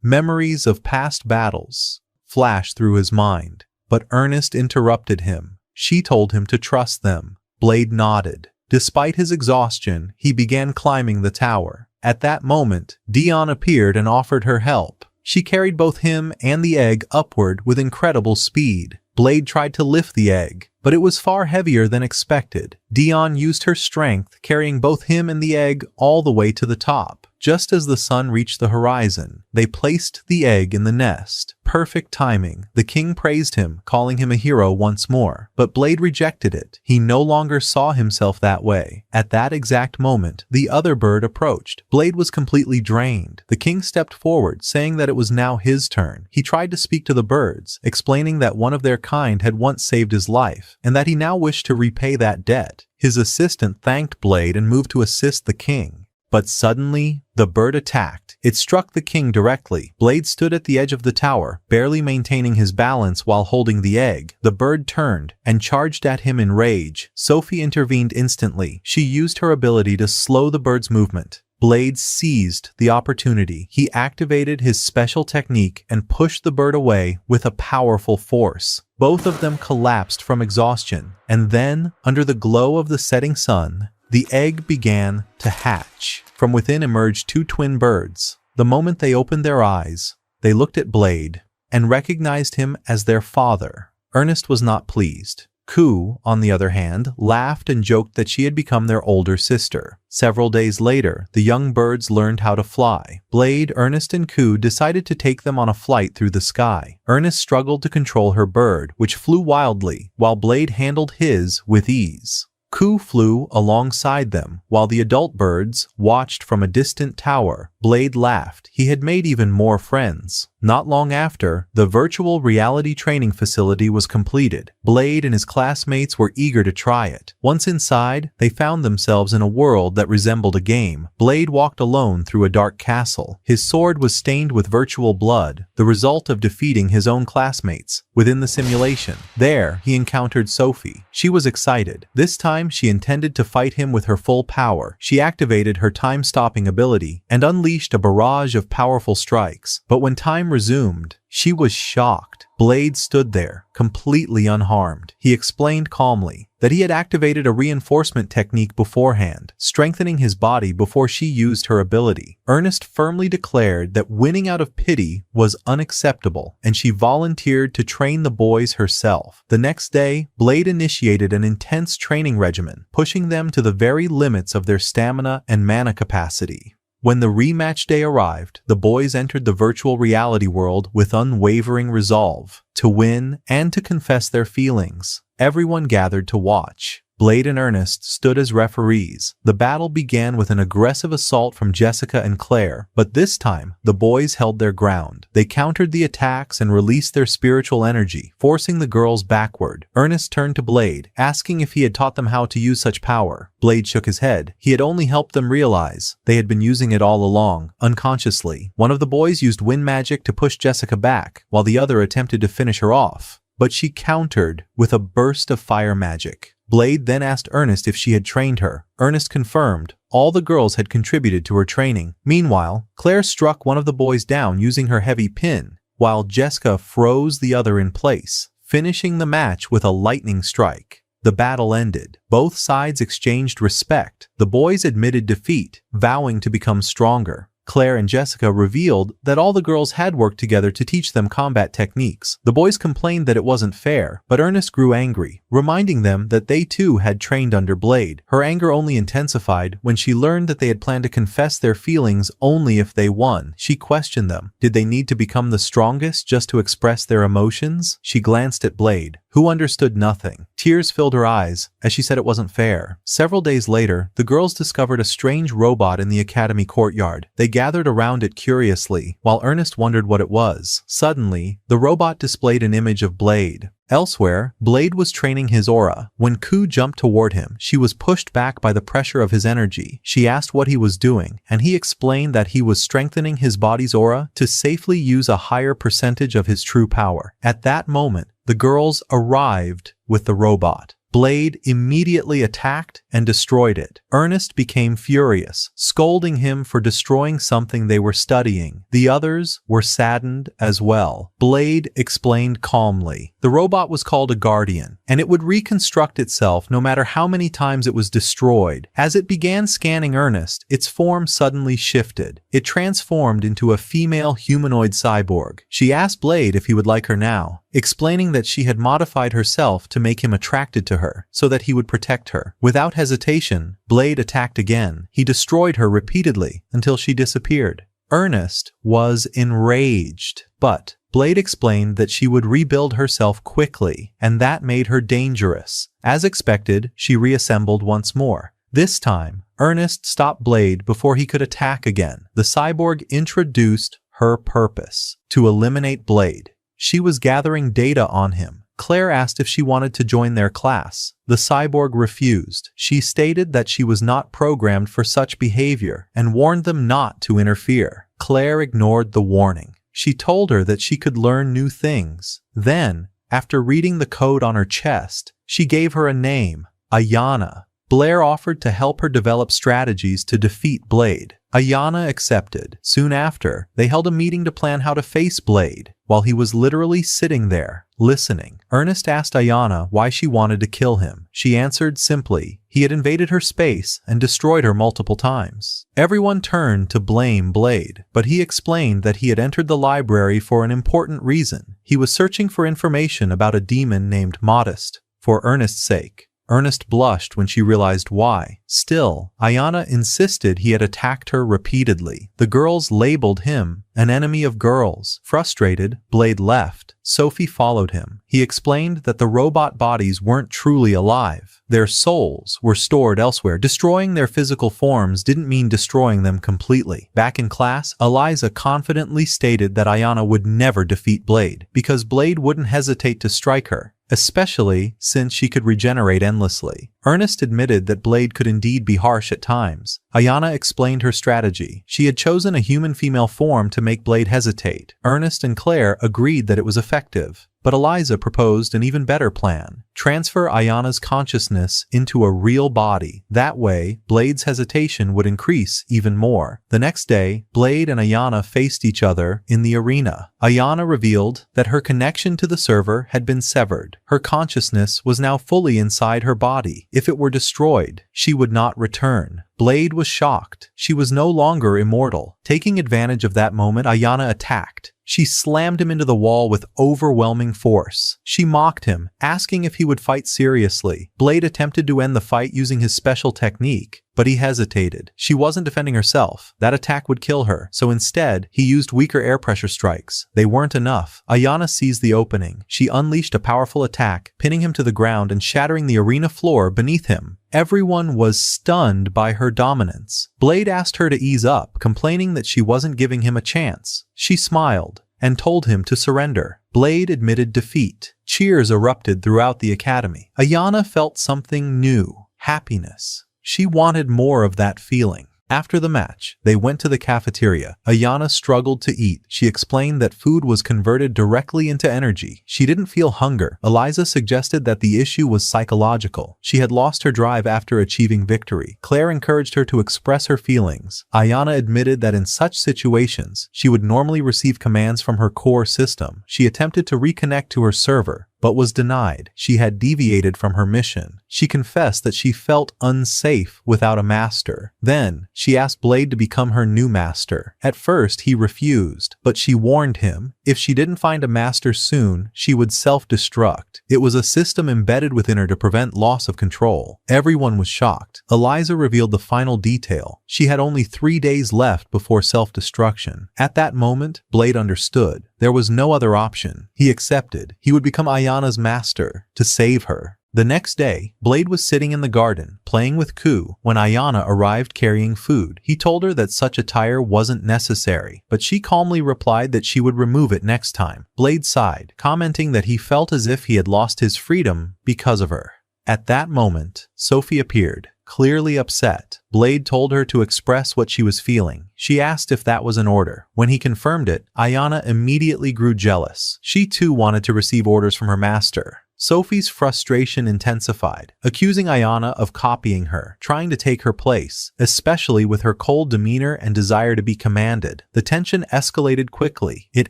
Memories of past battles flashed through his mind, but Ernest interrupted him. She told him to trust them. Blade nodded. Despite his exhaustion, he began climbing the tower. At that moment, Dion appeared and offered her help. She carried both him and the egg upward with incredible speed. Blade tried to lift the egg, but it was far heavier than expected. Dion used her strength, carrying both him and the egg all the way to the top. Just as the sun reached the horizon, they placed the egg in the nest. Perfect timing. The king praised him, calling him a hero once more. But Blade rejected it. He no longer saw himself that way. At that exact moment, the other bird approached. Blade was completely drained. The king stepped forward, saying that it was now his turn. He tried to speak to the birds, explaining that one of their kind had once saved his life, and that he now wished to repay that debt. His assistant thanked Blade and moved to assist the king. But suddenly, the bird attacked. It struck the king directly. Blade stood at the edge of the tower, barely maintaining his balance while holding the egg. The bird turned and charged at him in rage. Sophie intervened instantly. She used her ability to slow the bird's movement. Blade seized the opportunity. He activated his special technique and pushed the bird away with a powerful force. Both of them collapsed from exhaustion. And then, under the glow of the setting sun, the egg began to hatch. From within emerged two twin birds. The moment they opened their eyes, they looked at Blade and recognized him as their father. Ernest was not pleased. Ku, on the other hand, laughed and joked that she had become their older sister. Several days later, the young birds learned how to fly. Blade, Ernest, and Ku decided to take them on a flight through the sky. Ernest struggled to control her bird, which flew wildly, while Blade handled his with ease. Ku flew alongside them, while the adult birds watched from a distant tower. Blade laughed. He had made even more friends. Not long after, the virtual reality training facility was completed. Blade and his classmates were eager to try it. Once inside, they found themselves in a world that resembled a game. Blade walked alone through a dark castle. His sword was stained with virtual blood, the result of defeating his own classmates within the simulation. There, he encountered Sophie. She was excited. This time, she intended to fight him with her full power. She activated her time-stopping ability and unleashed a barrage of powerful strikes. But when time resumed, she was shocked. Blade stood there, completely unharmed. He explained calmly that he had activated a reinforcement technique beforehand, strengthening his body before she used her ability. Ernest firmly declared that winning out of pity was unacceptable, and she volunteered to train the boys herself. The next day, Blade initiated an intense training regimen, pushing them to the very limits of their stamina and mana capacity. When the rematch day arrived, the boys entered the virtual reality world with unwavering resolve to win and to confess their feelings. Everyone gathered to watch. Blade and Ernest stood as referees. The battle began with an aggressive assault from Jessica and Claire, but this time, the boys held their ground. They countered the attacks and released their spiritual energy, forcing the girls backward. Ernest turned to Blade, asking if he had taught them how to use such power. Blade shook his head. He had only helped them realize they had been using it all along, unconsciously. One of the boys used wind magic to push Jessica back, while the other attempted to finish her off. But she countered with a burst of fire magic. Blade then asked Ernest if she had trained her. Ernest confirmed all the girls had contributed to her training. Meanwhile, Claire struck one of the boys down using her heavy pin, while Jessica froze the other in place, finishing the match with a lightning strike. The battle ended. Both sides exchanged respect. The boys admitted defeat, vowing to become stronger. Claire and Jessica revealed that all the girls had worked together to teach them combat techniques. The boys complained that it wasn't fair, but Ernest grew angry, reminding them that they too had trained under Blade. Her anger only intensified when she learned that they had planned to confess their feelings only if they won. She questioned them. Did they need to become the strongest just to express their emotions? She glanced at Blade, who understood nothing. Tears filled her eyes as she said it wasn't fair. Several days later, the girls discovered a strange robot in the academy courtyard. They gathered around it curiously, while Ernest wondered what it was. Suddenly, the robot displayed an image of Blade. Elsewhere, Blade was training his aura. When Ku jumped toward him, she was pushed back by the pressure of his energy. She asked what he was doing, and he explained that he was strengthening his body's aura to safely use a higher percentage of his true power. At that moment, the girls arrived with the robot. Blade immediately attacked and destroyed it. Ernest became furious, scolding him for destroying something they were studying. The others were saddened as well. Blade explained calmly. The robot was called a guardian, and it would reconstruct itself no matter how many times it was destroyed. As it began scanning Ernest, its form suddenly shifted. It transformed into a female humanoid cyborg. She asked Blade if he would like her now, explaining that she had modified herself to make him attracted to her, so that he would protect her. Without hesitation, Blade attacked again. He destroyed her repeatedly until she disappeared. Ernest was enraged, but Blade explained that she would rebuild herself quickly, and that made her dangerous. As expected, she reassembled once more. This time, Ernest stopped Blade before he could attack again. The cyborg introduced her purpose: to eliminate Blade. She was gathering data on him. Claire asked if she wanted to join their class. The cyborg refused. She stated that she was not programmed for such behavior and warned them not to interfere. Claire ignored the warning. She told her that she could learn new things. Then, after reading the code on her chest, she gave her a name, Yona. Blair offered to help her develop strategies to defeat Blade. Yona accepted. Soon after, they held a meeting to plan how to face Blade. While he was literally sitting there, listening, Ernest asked Yona why she wanted to kill him. She answered simply, he had invaded her space and destroyed her multiple times. Everyone turned to blame Blade, but he explained that he had entered the library for an important reason. He was searching for information about a demon named Modest. For Ernest's sake. Ernest blushed when she realized why. Still, Yona insisted he had attacked her repeatedly. The girls labeled him an enemy of girls. Frustrated, Blade left. Sophie followed him. He explained that the robot bodies weren't truly alive. Their souls were stored elsewhere. Destroying their physical forms didn't mean destroying them completely. Back in class, Eliza confidently stated that Yona would never defeat Blade, because Blade wouldn't hesitate to strike her, especially since she could regenerate endlessly. Ernest admitted that Blade could indeed be harsh at times. Yona explained her strategy. She had chosen a human female form to make Blade hesitate. Ernest and Claire agreed that it was effective. But Eliza proposed an even better plan. Transfer Yona's consciousness into a real body. That way, Blade's hesitation would increase even more. The next day, Blade and Yona faced each other in the arena. Yona revealed that her connection to the server had been severed. Her consciousness was now fully inside her body. If it were destroyed, she would not return. Blade was shocked. She was no longer immortal. Taking advantage of that moment, Yona attacked. She slammed him into the wall with overwhelming force. She mocked him, asking if he would fight seriously. Blade attempted to end the fight using his special technique, but he hesitated. She wasn't defending herself. That attack would kill her, so instead, he used weaker air pressure strikes. They weren't enough. Yona seized the opening. She unleashed a powerful attack, pinning him to the ground and shattering the arena floor beneath him. Everyone was stunned by her dominance. Blade asked her to ease up, complaining that she wasn't giving him a chance. She smiled and told him to surrender. Blade admitted defeat. Cheers erupted throughout the academy. Yona felt something new, happiness. She wanted more of that feeling. After the match, they went to the cafeteria. Yona struggled to eat. She explained that food was converted directly into energy. She didn't feel hunger. Eliza suggested that the issue was psychological. She had lost her drive after achieving victory. Claire encouraged her to express her feelings. Yona admitted that in such situations, she would normally receive commands from her core system. She attempted to reconnect to her server, but was denied. She had deviated from her mission. She confessed that she felt unsafe without a master. Then, she asked Blade to become her new master. At first, he refused, but she warned him if she didn't find a master soon, she would self-destruct. It was a system embedded within her to prevent loss of control. Everyone was shocked. Eliza revealed the final detail. She had only 3 days left before self-destruction. At that moment, Blade understood. There was no other option. He accepted. He would become Ayana's master to save her. The next day, Blade was sitting in the garden, playing with Ku, when Ayana arrived carrying food. He told her that such attire wasn't necessary, but she calmly replied that she would remove it next time. Blade sighed, commenting that he felt as if he had lost his freedom because of her. At that moment, Sophie appeared, clearly upset. Blade told her to express what she was feeling. She asked if that was an order. When he confirmed it, Ayana immediately grew jealous. She too wanted to receive orders from her master. Sophie's frustration intensified, accusing Ayana of copying her, trying to take her place, especially with her cold demeanor and desire to be commanded. The tension escalated quickly. It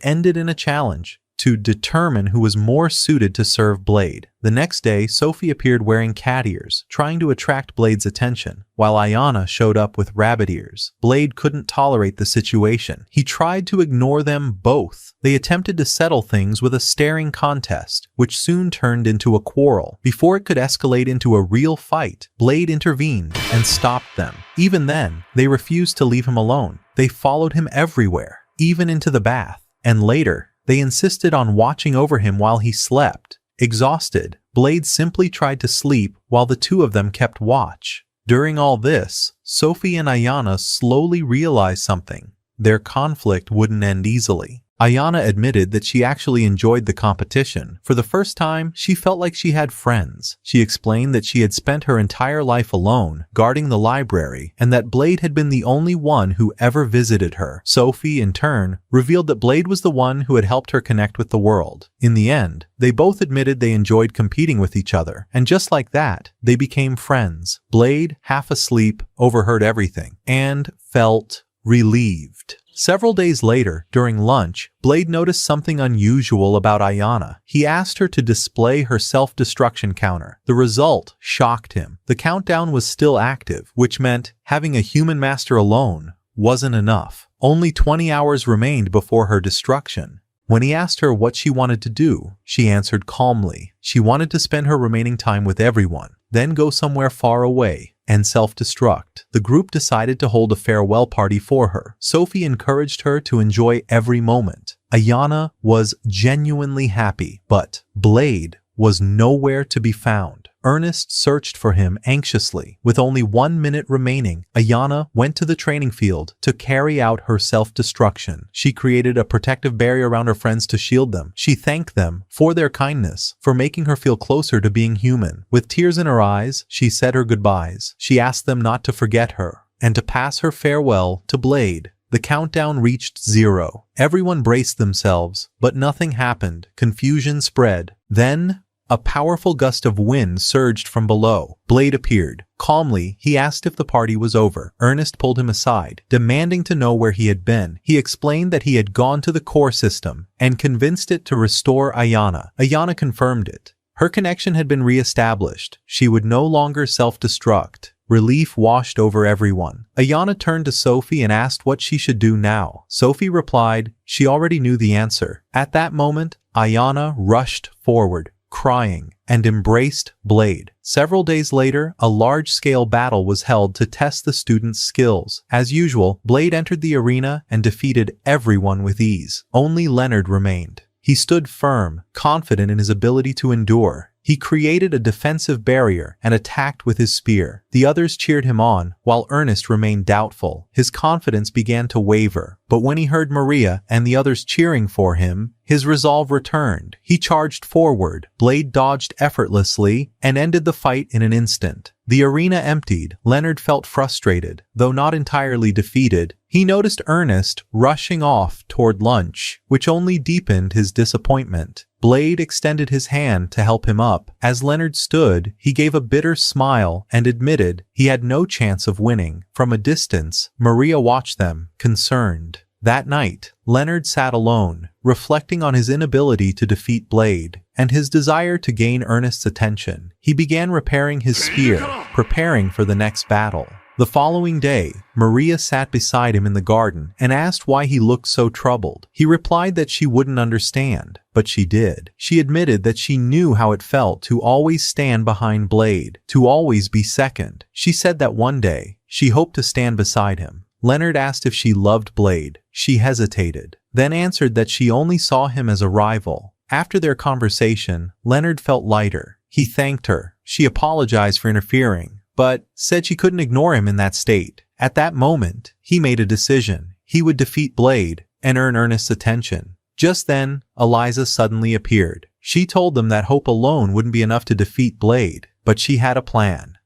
ended in a challenge to determine who was more suited to serve Blade. The next day, Sophie appeared wearing cat ears, trying to attract Blade's attention, while Ayana showed up with rabbit ears. Blade couldn't tolerate the situation. He tried to ignore them both. They attempted to settle things with a staring contest, which soon turned into a quarrel. Before it could escalate into a real fight, Blade intervened and stopped them. Even then, they refused to leave him alone. They followed him everywhere, even into the bath, and later, they insisted on watching over him while he slept. Exhausted, Blade simply tried to sleep while the two of them kept watch. During all this, Sophie and Ayana slowly realized something. Their conflict wouldn't end easily. Ayana admitted that she actually enjoyed the competition. For the first time, she felt like she had friends. She explained that she had spent her entire life alone, guarding the library, and that Blade had been the only one who ever visited her. Sophie, in turn, revealed that Blade was the one who had helped her connect with the world. In the end, they both admitted they enjoyed competing with each other, and just like that, they became friends. Blade, half asleep, overheard everything, and felt relieved. Several days later, during lunch, Blade noticed something unusual about Ayana. He asked her to display her self-destruction counter. The result shocked him. The countdown was still active, which meant having a human master alone wasn't enough. Only 20 hours remained before her destruction. When he asked her what she wanted to do, she answered calmly. She wanted to spend her remaining time with everyone, then go somewhere far away and self-destruct. The group decided to hold a farewell party for her. Sophie encouraged her to enjoy every moment. Ayana was genuinely happy, but Blade was nowhere to be found. Ernest searched for him anxiously. With only 1 minute remaining, Ayana went to the training field to carry out her self-destruction. She created a protective barrier around her friends to shield them. She thanked them for their kindness, for making her feel closer to being human. With tears in her eyes, she said her goodbyes. She asked them not to forget her and to pass her farewell to Blade. The countdown reached 0. Everyone braced themselves, but nothing happened. Confusion spread. Then, a powerful gust of wind surged from below. Blade appeared. Calmly, he asked if the party was over. Ernest pulled him aside, demanding to know where he had been. He explained that he had gone to the core system and convinced it to restore Ayana. Ayana confirmed it. Her connection had been re-established. She would no longer self-destruct. Relief washed over everyone. Ayana turned to Sophie and asked what she should do now. Sophie replied she already knew the answer. At that moment, Ayana rushed forward, crying, and embraced Blade. Several days later, a large-scale battle was held to test the students' skills. As usual, Blade entered the arena and defeated everyone with ease. Only Leonard remained. He stood firm, confident in his ability to endure. He created a defensive barrier and attacked with his spear. The others cheered him on, while Ernest remained doubtful. His confidence began to waver, but when he heard Maria and the others cheering for him, his resolve returned. He charged forward. Blade dodged effortlessly and ended the fight in an instant. The arena emptied. Leonard felt frustrated, though not entirely defeated. He noticed Ernest rushing off toward lunch, which only deepened his disappointment. Blade extended his hand to help him up. As Leonard stood, he gave a bitter smile and admitted he had no chance of winning. From a distance, Maria watched them, concerned. That night, Leonard sat alone, reflecting on his inability to defeat Blade, and his desire to gain Ernest's attention, he began repairing his spear, preparing for the next battle. The following day, Maria sat beside him in the garden and asked why he looked so troubled. He replied that she wouldn't understand, but she did. She admitted that she knew how it felt to always stand behind Blade, to always be second. She said that one day, she hoped to stand beside him. Leonard asked if she loved Blade. She hesitated, then answered that she only saw him as a rival. After their conversation, Leonard felt lighter. He thanked her. She apologized for interfering, but said she couldn't ignore him in that state. At that moment, he made a decision. He would defeat Blade and earn Ernest's attention. Just then, Eliza suddenly appeared. She told them that hope alone wouldn't be enough to defeat Blade, but she had a plan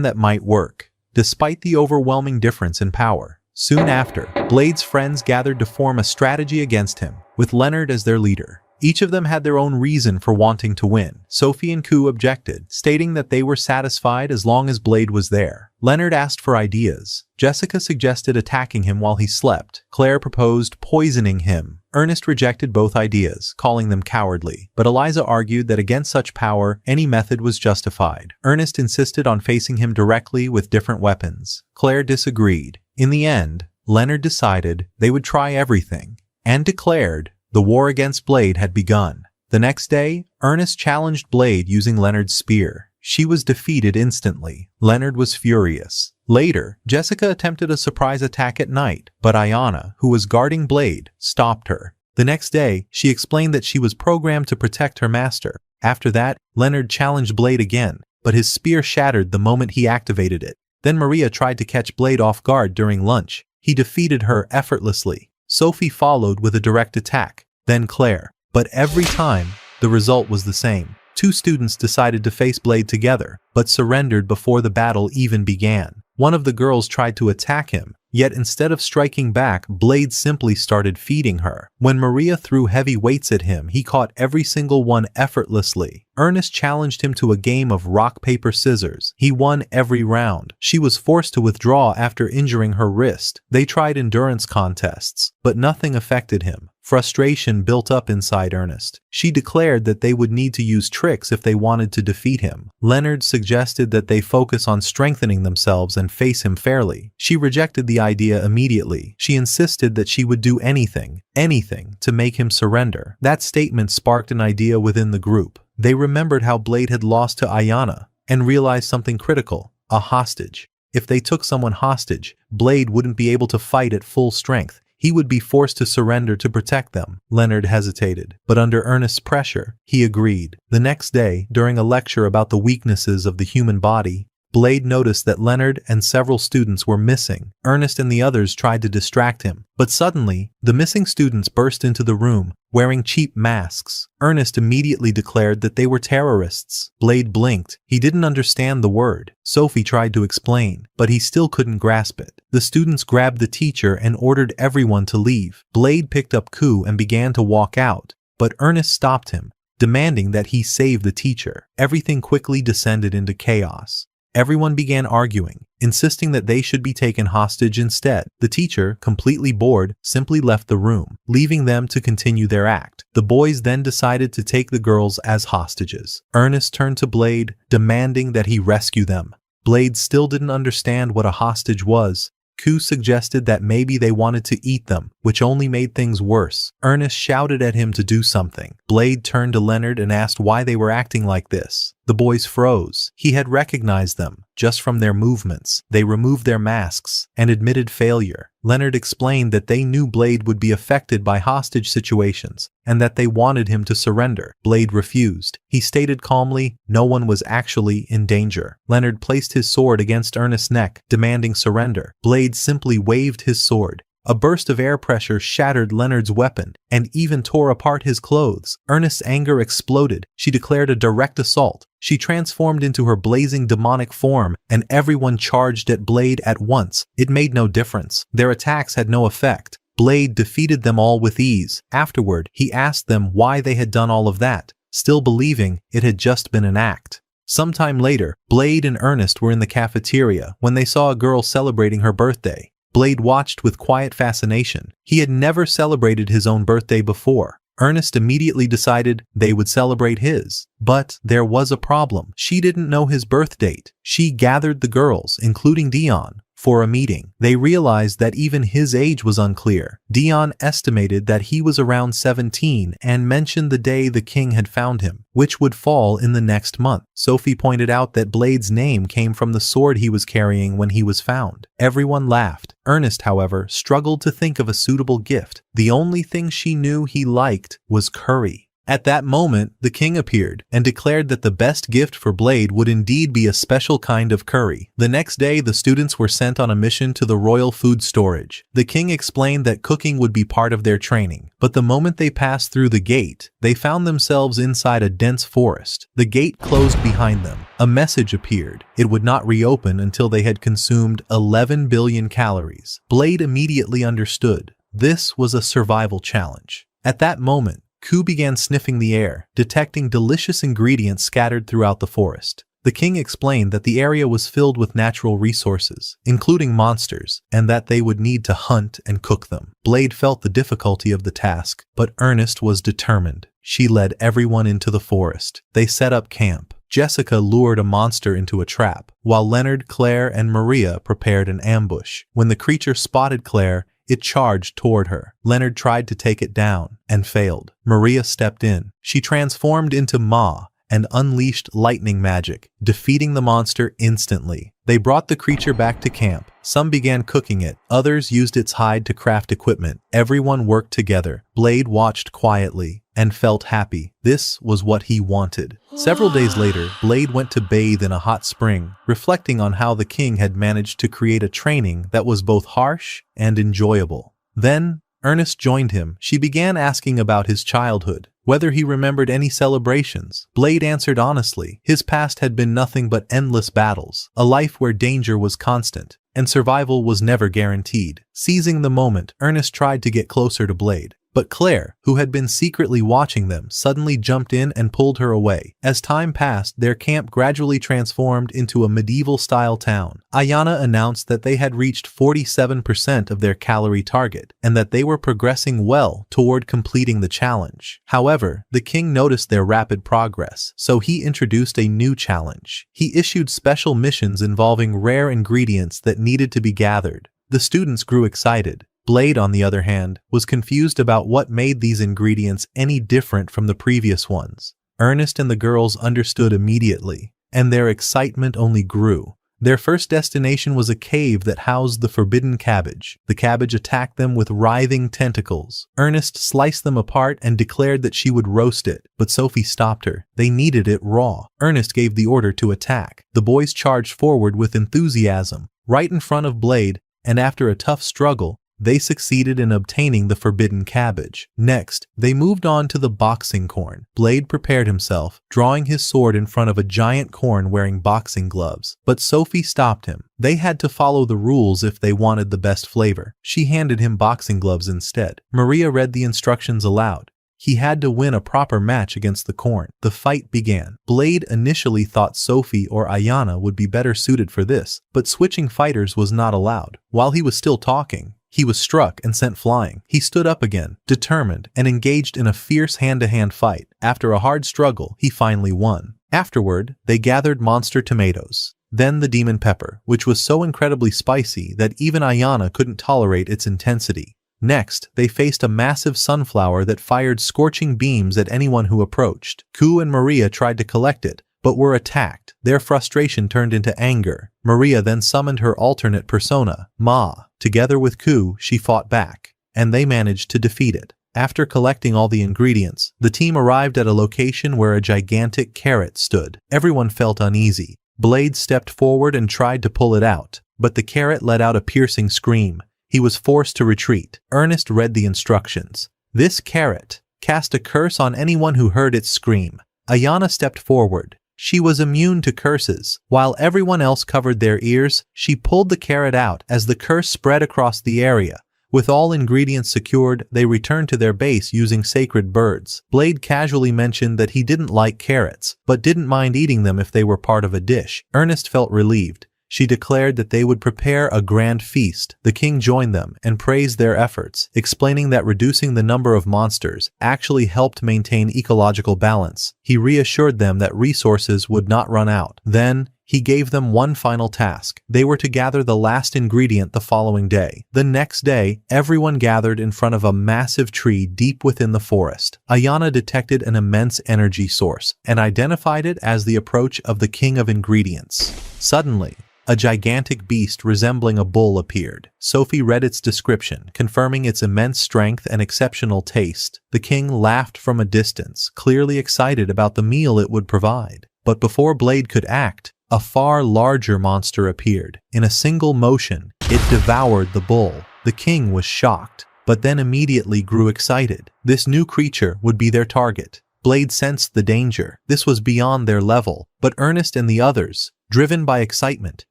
that might work, despite the overwhelming difference in power. Soon after, Blade's friends gathered to form a strategy against him, with Leonard as their leader. Each of them had their own reason for wanting to win. Sophie and Ku objected, stating that they were satisfied as long as Blade was there. Leonard asked for ideas. Jessica suggested attacking him while he slept. Claire proposed poisoning him. Ernest rejected both ideas, calling them cowardly. But Eliza argued that against such power, any method was justified. Ernest insisted on facing him directly with different weapons. Claire disagreed. In the end, Leonard decided they would try everything, and declared the war against Blade had begun. The next day, Ernest challenged Blade using Leonard's spear. She was defeated instantly. Leonard was furious. Later, Jessica attempted a surprise attack at night, but Yona, who was guarding Blade, stopped her. The next day, she explained that she was programmed to protect her master. After that, Leonard challenged Blade again, but his spear shattered the moment he activated it. Then Maria tried to catch Blade off guard during lunch. He defeated her effortlessly. Sophie followed with a direct attack, then Claire. But every time, the result was the same. Two students decided to face Blade together, but surrendered before the battle even began. One of the girls tried to attack him, yet instead of striking back, Blade simply started feeding her. When Maria threw heavy weights at him, he caught every single one effortlessly. Ernest challenged him to a game of rock, paper, scissors. He won every round. She was forced to withdraw after injuring her wrist. They tried endurance contests, but nothing affected him. Frustration built up inside Ernest. She declared that they would need to use tricks if they wanted to defeat him. Leonard suggested that they focus on strengthening themselves and face him fairly. She rejected the idea immediately. She insisted that she would do anything to make him surrender. That statement sparked an idea within the group. They remembered how Blade had lost to Yona and realized something critical: a hostage. If they took someone hostage, Blade wouldn't be able to fight at full strength. He would be forced to surrender to protect them. Leonard hesitated, but under Ernest's pressure, he agreed. The next day, during a lecture about the weaknesses of the human body, Blade noticed that Leonard and several students were missing. Ernest and the others tried to distract him, but suddenly, the missing students burst into the room, wearing cheap masks. Ernest immediately declared that they were terrorists. Blade blinked. He didn't understand the word. Sophie tried to explain, but he still couldn't grasp it. The students grabbed the teacher and ordered everyone to leave. Blade picked up Ku and began to walk out, but Ernest stopped him, demanding that he save the teacher. Everything quickly descended into chaos. Everyone began arguing, insisting that they should be taken hostage instead. The teacher, completely bored, simply left the room, leaving them to continue their act. The boys then decided to take the girls as hostages. Ernest turned to Blade, demanding that he rescue them. Blade still didn't understand what a hostage was. Ku suggested that maybe they wanted to eat them, which only made things worse. Ernest shouted at him to do something. Blade turned to Leonard and asked why they were acting like this. The boys froze. He had recognized them, just from their movements. They removed their masks and admitted failure. Leonard explained that they knew Blade would be affected by hostage situations and that they wanted him to surrender. Blade refused. He stated calmly, no one was actually in danger. Leonard placed his sword against Ernest's neck, demanding surrender. Blade simply waved his sword. A burst of air pressure shattered Leonard's weapon and even tore apart his clothes. Ernest's anger exploded. She declared a direct assault. She transformed into her blazing demonic form, and everyone charged at Blade at once. It made no difference. Their attacks had no effect. Blade defeated them all with ease. Afterward, he asked them why they had done all of that, still believing it had just been an act. Sometime later, Blade and Ernest were in the cafeteria when they saw a girl celebrating her birthday. Blade watched with quiet fascination. He had never celebrated his own birthday before. Ernest immediately decided they would celebrate his. But there was a problem. She didn't know his birth date. She gathered the girls, including Dion, for a meeting. They realized that even his age was unclear. Dion estimated that he was around 17 and mentioned the day the king had found him, which would fall in the next month. Sophie pointed out that Blade's name came from the sword he was carrying when he was found. Everyone laughed. Ernest, however, struggled to think of a suitable gift. The only thing she knew he liked was curry. At that moment, the king appeared and declared that the best gift for Blade would indeed be a special kind of curry. The next day, the students were sent on a mission to the royal food storage. The king explained that cooking would be part of their training, but the moment they passed through the gate, they found themselves inside a dense forest. The gate closed behind them. A message appeared. It would not reopen until they had consumed 11 billion calories. Blade immediately understood. This was a survival challenge. At that moment, Ku began sniffing the air, detecting delicious ingredients scattered throughout the forest. The king explained that the area was filled with natural resources, including monsters, and that they would need to hunt and cook them. Blade felt the difficulty of the task, but Ernest was determined. She led everyone into the forest. They set up camp. Jessica lured a monster into a trap, while Leonard, Claire, and Maria prepared an ambush. When the creature spotted Claire, it charged toward her. Leonard tried to take it down and failed. Maria stepped in. She transformed into Ma and unleashed lightning magic, defeating the monster instantly. They brought the creature back to camp. Some began cooking it. Others used its hide to craft equipment. Everyone worked together. Blade watched quietly and felt happy. This was what he wanted. Several days later, Blade went to bathe in a hot spring, reflecting on how the king had managed to create a training that was both harsh and enjoyable. Then, Ernest joined him. She began asking about his childhood, whether he remembered any celebrations. Blade answered honestly. His past had been nothing but endless battles, a life where danger was constant, and survival was never guaranteed. Seizing the moment, Ernest tried to get closer to Blade. But Claire, who had been secretly watching them, suddenly jumped in and pulled her away. As time passed, their camp gradually transformed into a medieval-style town. Yona announced that they had reached 47% of their calorie target, and that they were progressing well toward completing the challenge. However, the king noticed their rapid progress, so he introduced a new challenge. He issued special missions involving rare ingredients that needed to be gathered. The students grew excited. Blade, on the other hand, was confused about what made these ingredients any different from the previous ones. Ernest and the girls understood immediately, and their excitement only grew. Their first destination was a cave that housed the forbidden cabbage. The cabbage attacked them with writhing tentacles. Ernest sliced them apart and declared that she would roast it, but Sophie stopped her. They needed it raw. Ernest gave the order to attack. The boys charged forward with enthusiasm, right in front of Blade, and after a tough struggle, they succeeded in obtaining the forbidden cabbage. Next, they moved on to the boxing corn. Blade prepared himself, drawing his sword in front of a giant corn wearing boxing gloves. But Sophie stopped him. They had to follow the rules if they wanted the best flavor. She handed him boxing gloves instead. Maria read the instructions aloud. He had to win a proper match against the corn. The fight began. Blade initially thought Sophie or Yona would be better suited for this, but switching fighters was not allowed. While he was still talking, he was struck and sent flying. He stood up again, determined, and engaged in a fierce hand-to-hand fight. After a hard struggle, he finally won. Afterward, they gathered monster tomatoes. Then the demon pepper, which was so incredibly spicy that even Yona couldn't tolerate its intensity. Next, they faced a massive sunflower that fired scorching beams at anyone who approached. Ku and Maria tried to collect it, but were attacked. Their frustration turned into anger. Maria then summoned her alternate persona, Ma. Together with Ku, she fought back, and they managed to defeat it. After collecting all the ingredients, the team arrived at a location where a gigantic carrot stood. Everyone felt uneasy. Blade stepped forward and tried to pull it out, but the carrot let out a piercing scream. He was forced to retreat. Ernest read the instructions. This carrot cast a curse on anyone who heard it scream. Yona stepped forward. She was immune to curses. While everyone else covered their ears, she pulled the carrot out as the curse spread across the area. With all ingredients secured, they returned to their base using sacred birds. Blade casually mentioned that he didn't like carrots, but didn't mind eating them if they were part of a dish. Ernest felt relieved. She declared that they would prepare a grand feast. The king joined them and praised their efforts, explaining that reducing the number of monsters actually helped maintain ecological balance. He reassured them that resources would not run out. Then, he gave them one final task. They were to gather the last ingredient the following day. The next day, everyone gathered in front of a massive tree deep within the forest. Yona detected an immense energy source and identified it as the approach of the king of ingredients. Suddenly, a gigantic beast resembling a bull appeared. Sophie read its description, confirming its immense strength and exceptional taste. The king laughed from a distance, clearly excited about the meal it would provide. But before Blade could act, a far larger monster appeared. In a single motion, it devoured the bull. The king was shocked, but then immediately grew excited. This new creature would be their target. Blade sensed the danger. This was beyond their level, but Ernest and the others, driven by excitement,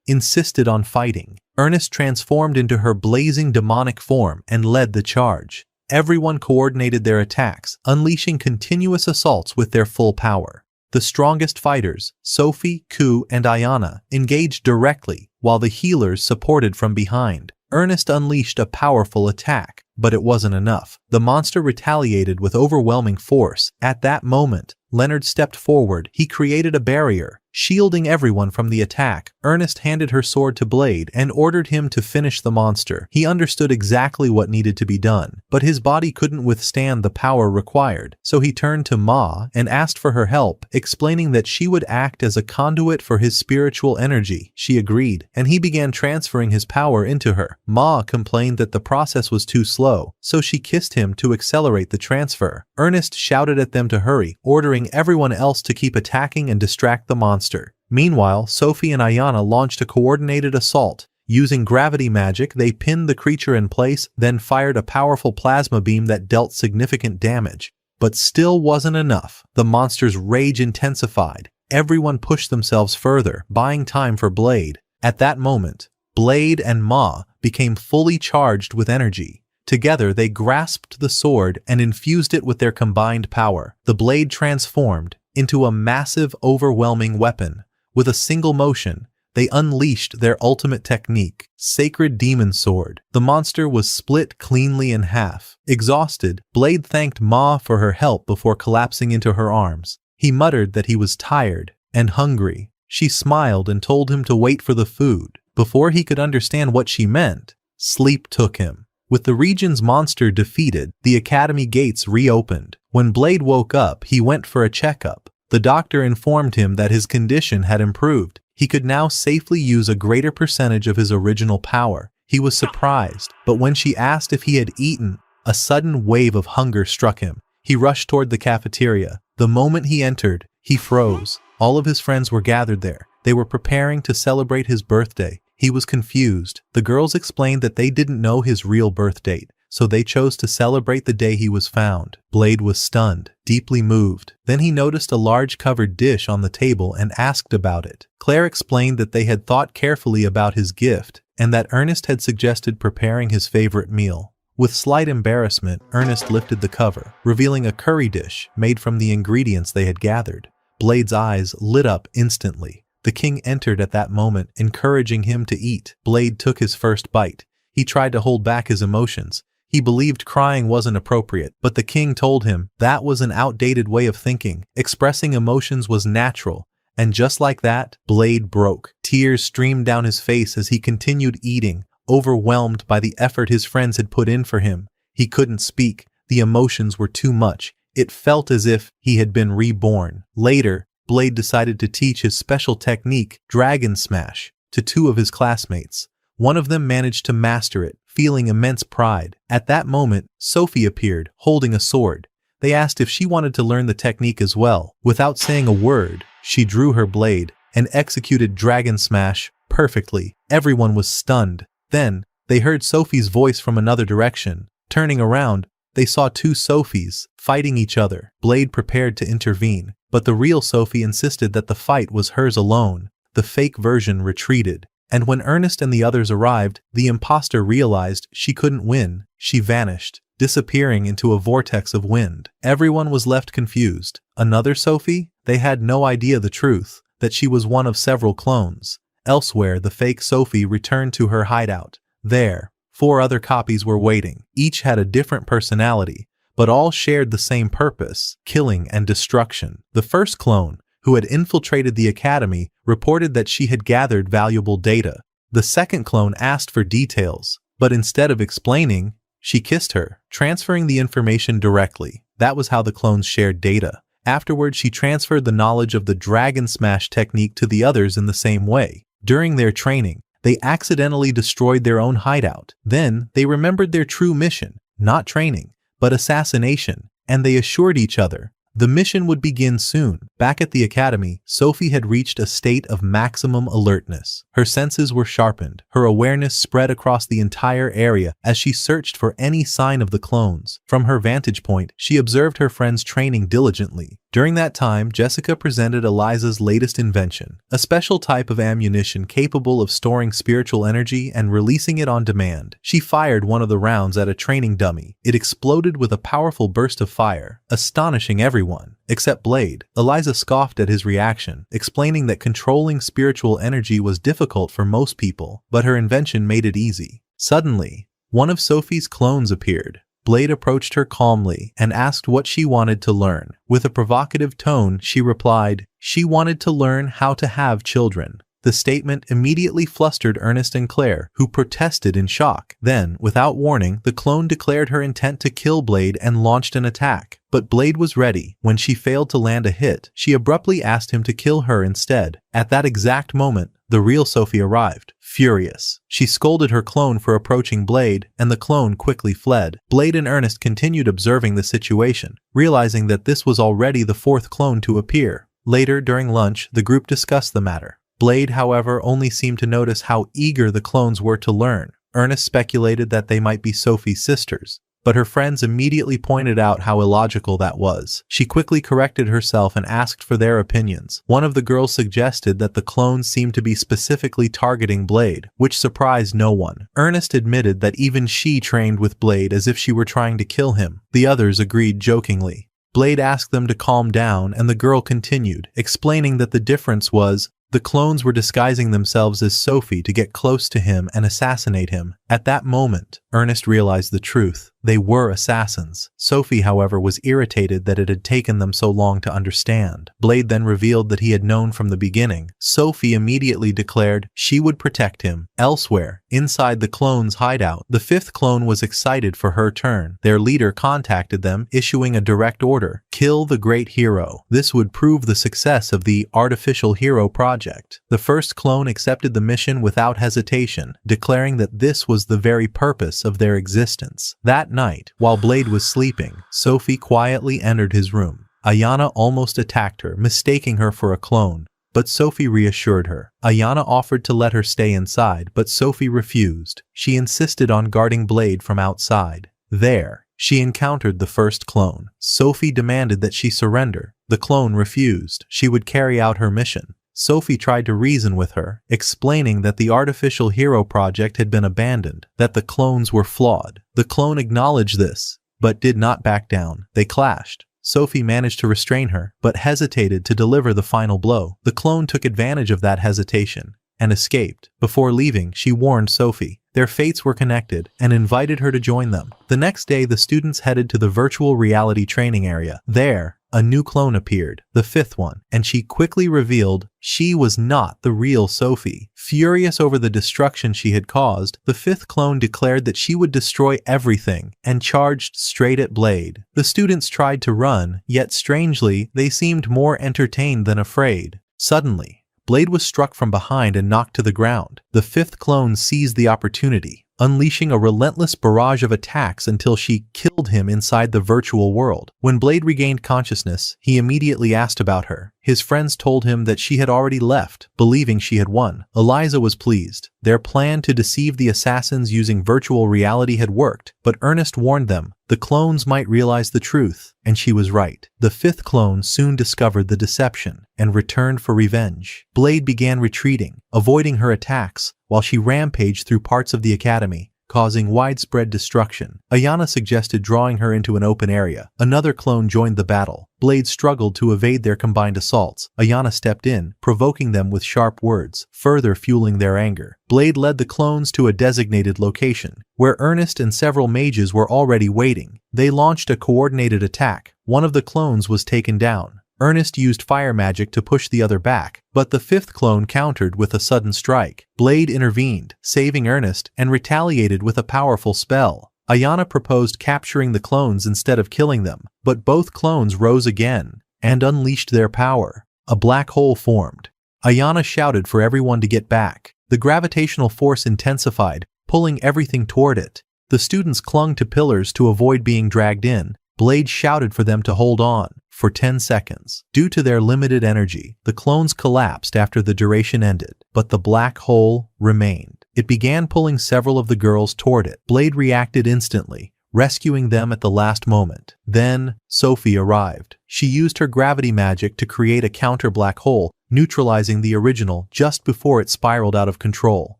insisted on fighting. Ernest transformed into her blazing demonic form and led the charge. Everyone coordinated their attacks, unleashing continuous assaults with their full power. The strongest fighters, Sophie, Ku, and Yona, engaged directly, while the healers supported from behind. Ernest unleashed a powerful attack, but it wasn't enough. The monster retaliated with overwhelming force. At that moment, Leonard stepped forward. He created a barrier, shielding everyone from the attack. Ernest handed her sword to Blade and ordered him to finish the monster. He understood exactly what needed to be done, but his body couldn't withstand the power required, so he turned to Ma and asked for her help, explaining that she would act as a conduit for his spiritual energy. She agreed, and he began transferring his power into her. Ma complained that the process was too slow, so she kissed him to accelerate the transfer. Ernest shouted at them to hurry, ordering everyone else to keep attacking and distract the monster. Meanwhile, Sophie and Yona launched a coordinated assault. Using gravity magic, they pinned the creature in place, then fired a powerful plasma beam that dealt significant damage. But still wasn't enough. The monster's rage intensified. Everyone pushed themselves further, buying time for Blade. At that moment, Blade and Ma became fully charged with energy. Together, they grasped the sword and infused it with their combined power. The blade transformed into a massive, overwhelming weapon. With a single motion, they unleashed their ultimate technique, Sacred Demon Sword. The monster was split cleanly in half. Exhausted, Blade thanked Ma for her help before collapsing into her arms. He muttered that he was tired and hungry. She smiled and told him to wait for the food. Before he could understand what she meant, sleep took him. With the region's monster defeated, the academy gates reopened. When Blade woke up, he went for a checkup. The doctor informed him that his condition had improved. He could now safely use a greater percentage of his original power. He was surprised, but when she asked if he had eaten, a sudden wave of hunger struck him. He rushed toward the cafeteria. The moment he entered, he froze. All of his friends were gathered there. They were preparing to celebrate his birthday. He was confused. The girls explained that they didn't know his real birth date, so they chose to celebrate the day he was found. Blade was stunned, deeply moved. Then he noticed a large covered dish on the table and asked about it. Claire explained that they had thought carefully about his gift, and that Ernest had suggested preparing his favorite meal. With slight embarrassment, Ernest lifted the cover, revealing a curry dish made from the ingredients they had gathered. Blade's eyes lit up instantly. The king entered at that moment, encouraging him to eat. Blade took his first bite. He tried to hold back his emotions. He believed crying wasn't appropriate, but the king told him that was an outdated way of thinking. Expressing emotions was natural. And just like that, Blade broke. Tears streamed down his face as he continued eating, overwhelmed by the effort his friends had put in for him. He couldn't speak. The emotions were too much. It felt as if he had been reborn. Later, Blade decided to teach his special technique, Dragon Smash, to two of his classmates. One of them managed to master it, feeling immense pride. At that moment, Sophie appeared, holding a sword. They asked if she wanted to learn the technique as well. Without saying a word, she drew her blade and executed Dragon Smash perfectly. Everyone was stunned. Then, they heard Sophie's voice from another direction. Turning around, they saw two Sophies fighting each other. Blade prepared to intervene, but the real Sophie insisted that the fight was hers alone. The fake version retreated, and when Ernest and the others arrived, the imposter realized she couldn't win. She vanished, disappearing into a vortex of wind. Everyone was left confused. Another Sophie? They had no idea the truth, that she was one of several clones. Elsewhere, the fake Sophie returned to her hideout. There, 4 other copies were waiting. Each had a different personality, but all shared the same purpose: killing and destruction. The first clone, who had infiltrated the academy, reported that she had gathered valuable data. The second clone asked for details, but instead of explaining, she kissed her, transferring the information directly. That was how the clones shared data. Afterward, she transferred the knowledge of the Dragon Smash technique to the others in the same way. During their training, they accidentally destroyed their own hideout. Then, they remembered their true mission, not training, but assassination, and they assured each other the mission would begin soon. Back at the academy, Sophie had reached a state of maximum alertness. Her senses were sharpened. Her awareness spread across the entire area as she searched for any sign of the clones. From her vantage point, she observed her friends training diligently. During that time, Jessica presented Eliza's latest invention, a special type of ammunition capable of storing spiritual energy and releasing it on demand. She fired one of the rounds at a training dummy. It exploded with a powerful burst of fire, astonishing everyone, except Blade. Eliza scoffed at his reaction, explaining that controlling spiritual energy was difficult for most people, but her invention made it easy. Suddenly, one of Sophie's clones appeared. Blade approached her calmly and asked what she wanted to learn. With a provocative tone, she replied, she wanted to learn how to have children. The statement immediately flustered Ernest and Claire, who protested in shock. Then, without warning, the clone declared her intent to kill Blade and launched an attack. But Blade was ready. When she failed to land a hit, she abruptly asked him to kill her instead. At that exact moment, the real Sophie arrived. Furious, she scolded her clone for approaching Blade, and the clone quickly fled. Blade and Ernest continued observing the situation, realizing that this was already the 4th clone to appear. Later, during lunch, the group discussed the matter. Blade, however, only seemed to notice how eager the clones were to learn. Ernest speculated that they might be Sophie's sisters, but her friends immediately pointed out how illogical that was. She quickly corrected herself and asked for their opinions. One of the girls suggested that the clones seemed to be specifically targeting Blade, which surprised no one. Ernest admitted that even she trained with Blade as if she were trying to kill him. The others agreed jokingly. Blade asked them to calm down, and the girl continued, explaining that the difference was the clones were disguising themselves as Sophie to get close to him and assassinate him. At that moment, Ernest realized the truth. They were assassins. Sophie, however, was irritated that it had taken them so long to understand. Blade then revealed that he had known from the beginning. Sophie immediately declared she would protect him. Elsewhere, inside the clones' hideout, the 5th clone was excited for her turn. Their leader contacted them, issuing a direct order: kill the great hero. This would prove the success of the artificial hero project. The 1st clone accepted the mission without hesitation, declaring that this was the very purpose of their existence. That night, while Blade was sleeping, Sophie quietly entered his room. Ayana almost attacked her, mistaking her for a clone, but Sophie reassured her. Ayana offered to let her stay inside, but Sophie refused. She insisted on guarding Blade from outside. There, she encountered the 1st clone. Sophie demanded that she surrender. The clone refused. She would carry out her mission. Sophie tried to reason with her, explaining that the artificial hero project had been abandoned, that the clones were flawed. The clone acknowledged this, but did not back down. They clashed. Sophie managed to restrain her, but hesitated to deliver the final blow. The clone took advantage of that hesitation and escaped. Before leaving, she warned Sophie their fates were connected and invited her to join them. The next day, the students headed to the virtual reality training area. There, a new clone appeared, the 5th one, and she quickly revealed she was not the real Sophie. Furious over the destruction she had caused, the 5th clone declared that she would destroy everything and charged straight at Blade. The students tried to run, yet strangely, they seemed more entertained than afraid. Suddenly, Blade was struck from behind and knocked to the ground. The 5th clone seized the opportunity, unleashing a relentless barrage of attacks until she killed him inside the virtual world. When Blade regained consciousness, he immediately asked about her. His friends told him that she had already left, believing she had won. Eliza was pleased. Their plan to deceive the assassins using virtual reality had worked, but Ernest warned them the clones might realize the truth, and she was right. The 5th clone soon discovered the deception and returned for revenge. Blade began retreating, avoiding her attacks, while she rampaged through parts of the academy, causing widespread destruction. Ayana suggested drawing her into an open area. Another clone joined the battle. Blade struggled to evade their combined assaults. Ayana stepped in, provoking them with sharp words, further fueling their anger. Blade led the clones to a designated location, where Ernest and several mages were already waiting. They launched a coordinated attack. One of the clones was taken down. Ernest used fire magic to push the other back, but the fifth clone countered with a sudden strike. Blade intervened, saving Ernest, and retaliated with a powerful spell. Ayana proposed capturing the clones instead of killing them, but both clones rose again and unleashed their power. A black hole formed. Ayana shouted for everyone to get back. The gravitational force intensified, pulling everything toward it. The students clung to pillars to avoid being dragged in. Blade shouted for them to hold on for 10 seconds. Due to their limited energy, the clones collapsed after the duration ended, but the black hole remained. It began pulling several of the girls toward it. Blade reacted instantly, rescuing them at the last moment. Then, Sophie arrived. She used her gravity magic to create a counter black hole, neutralizing the original just before it spiraled out of control.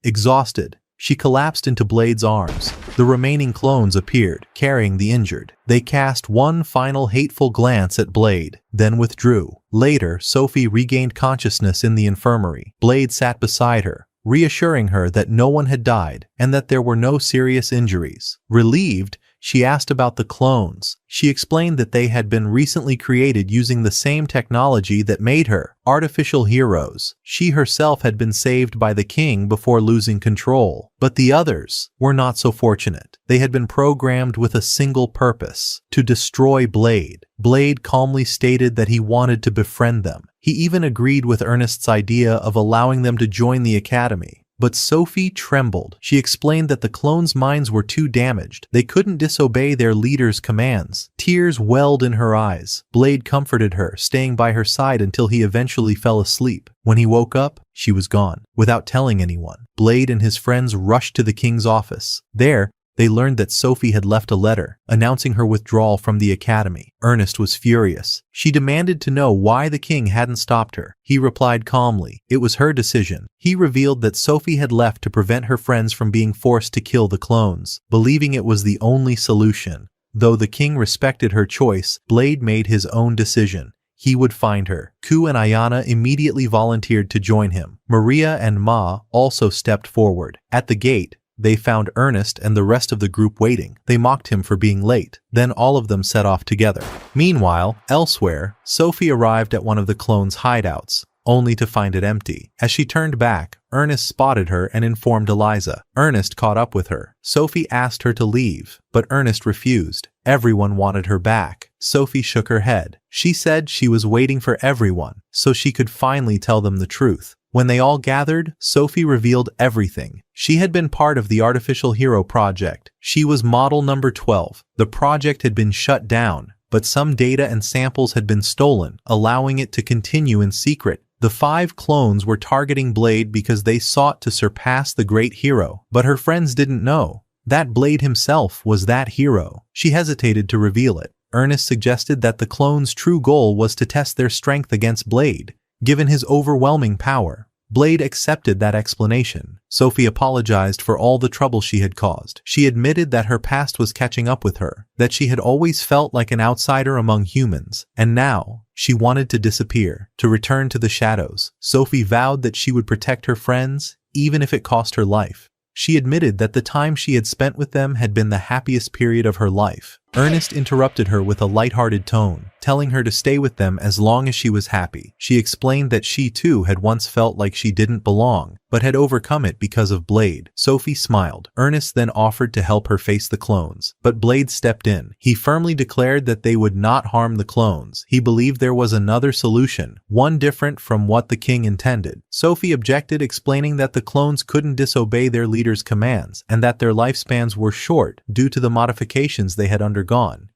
Exhausted, she collapsed into Blade's arms. The remaining clones appeared, carrying the injured. They cast one final hateful glance at Blade, then withdrew. Later, Sophie regained consciousness in the infirmary. Blade sat beside her, reassuring her that no one had died and that there were no serious injuries. Relieved, she asked about the clones. She explained that they had been recently created using the same technology that made her artificial heroes. She herself had been saved by the king before losing control. But the others were not so fortunate. They had been programmed with a single purpose: to destroy Blade. Blade calmly stated that he wanted to befriend them. He even agreed with Ernest's idea of allowing them to join the academy. But Sophie trembled. She explained that the clones' minds were too damaged. They couldn't disobey their leader's commands. Tears welled in her eyes. Blade comforted her, staying by her side until he eventually fell asleep. When he woke up, she was gone. Without telling anyone, Blade and his friends rushed to the king's office. There, they learned that Sophie had left a letter, announcing her withdrawal from the academy. Ernest was furious. She demanded to know why the king hadn't stopped her. He replied calmly, it was her decision. He revealed that Sophie had left to prevent her friends from being forced to kill the clones, believing it was the only solution. Though the king respected her choice, Blade made his own decision. He would find her. Ku and Ayana immediately volunteered to join him. Maria and Ma also stepped forward. At the gate, they found Ernest and the rest of the group waiting. They mocked him for being late. Then all of them set off together. Meanwhile, elsewhere, Sophie arrived at one of the clones' hideouts, only to find it empty. As she turned back, Ernest spotted her and informed Eliza. Ernest caught up with her. Sophie asked her to leave, but Ernest refused. Everyone wanted her back. Sophie shook her head. She said she was waiting for everyone, so she could finally tell them the truth. When they all gathered, Sophie revealed everything. She had been part of the Artificial Hero Project. She was model number 12. The project had been shut down, but some data and samples had been stolen, allowing it to continue in secret. The 5 clones were targeting Blade because they sought to surpass the great hero, but her friends didn't know that Blade himself was that hero. She hesitated to reveal it. Ernest suggested that the clones' true goal was to test their strength against Blade. Given his overwhelming power, Blade accepted that explanation. Sophie apologized for all the trouble she had caused. She admitted that her past was catching up with her, that she had always felt like an outsider among humans, and now she wanted to disappear, to return to the shadows. Sophie vowed that she would protect her friends, even if it cost her life. She admitted that the time she had spent with them had been the happiest period of her life. Ernest interrupted her with a lighthearted tone, telling her to stay with them as long as she was happy. She explained that she too had once felt like she didn't belong, but had overcome it because of Blade. Sophie smiled. Ernest then offered to help her face the clones, but Blade stepped in. He firmly declared that they would not harm the clones. He believed there was another solution, one different from what the king intended. Sophie objected, explaining that the clones couldn't disobey their leader's commands, and that their lifespans were short due to the modifications they had undergone.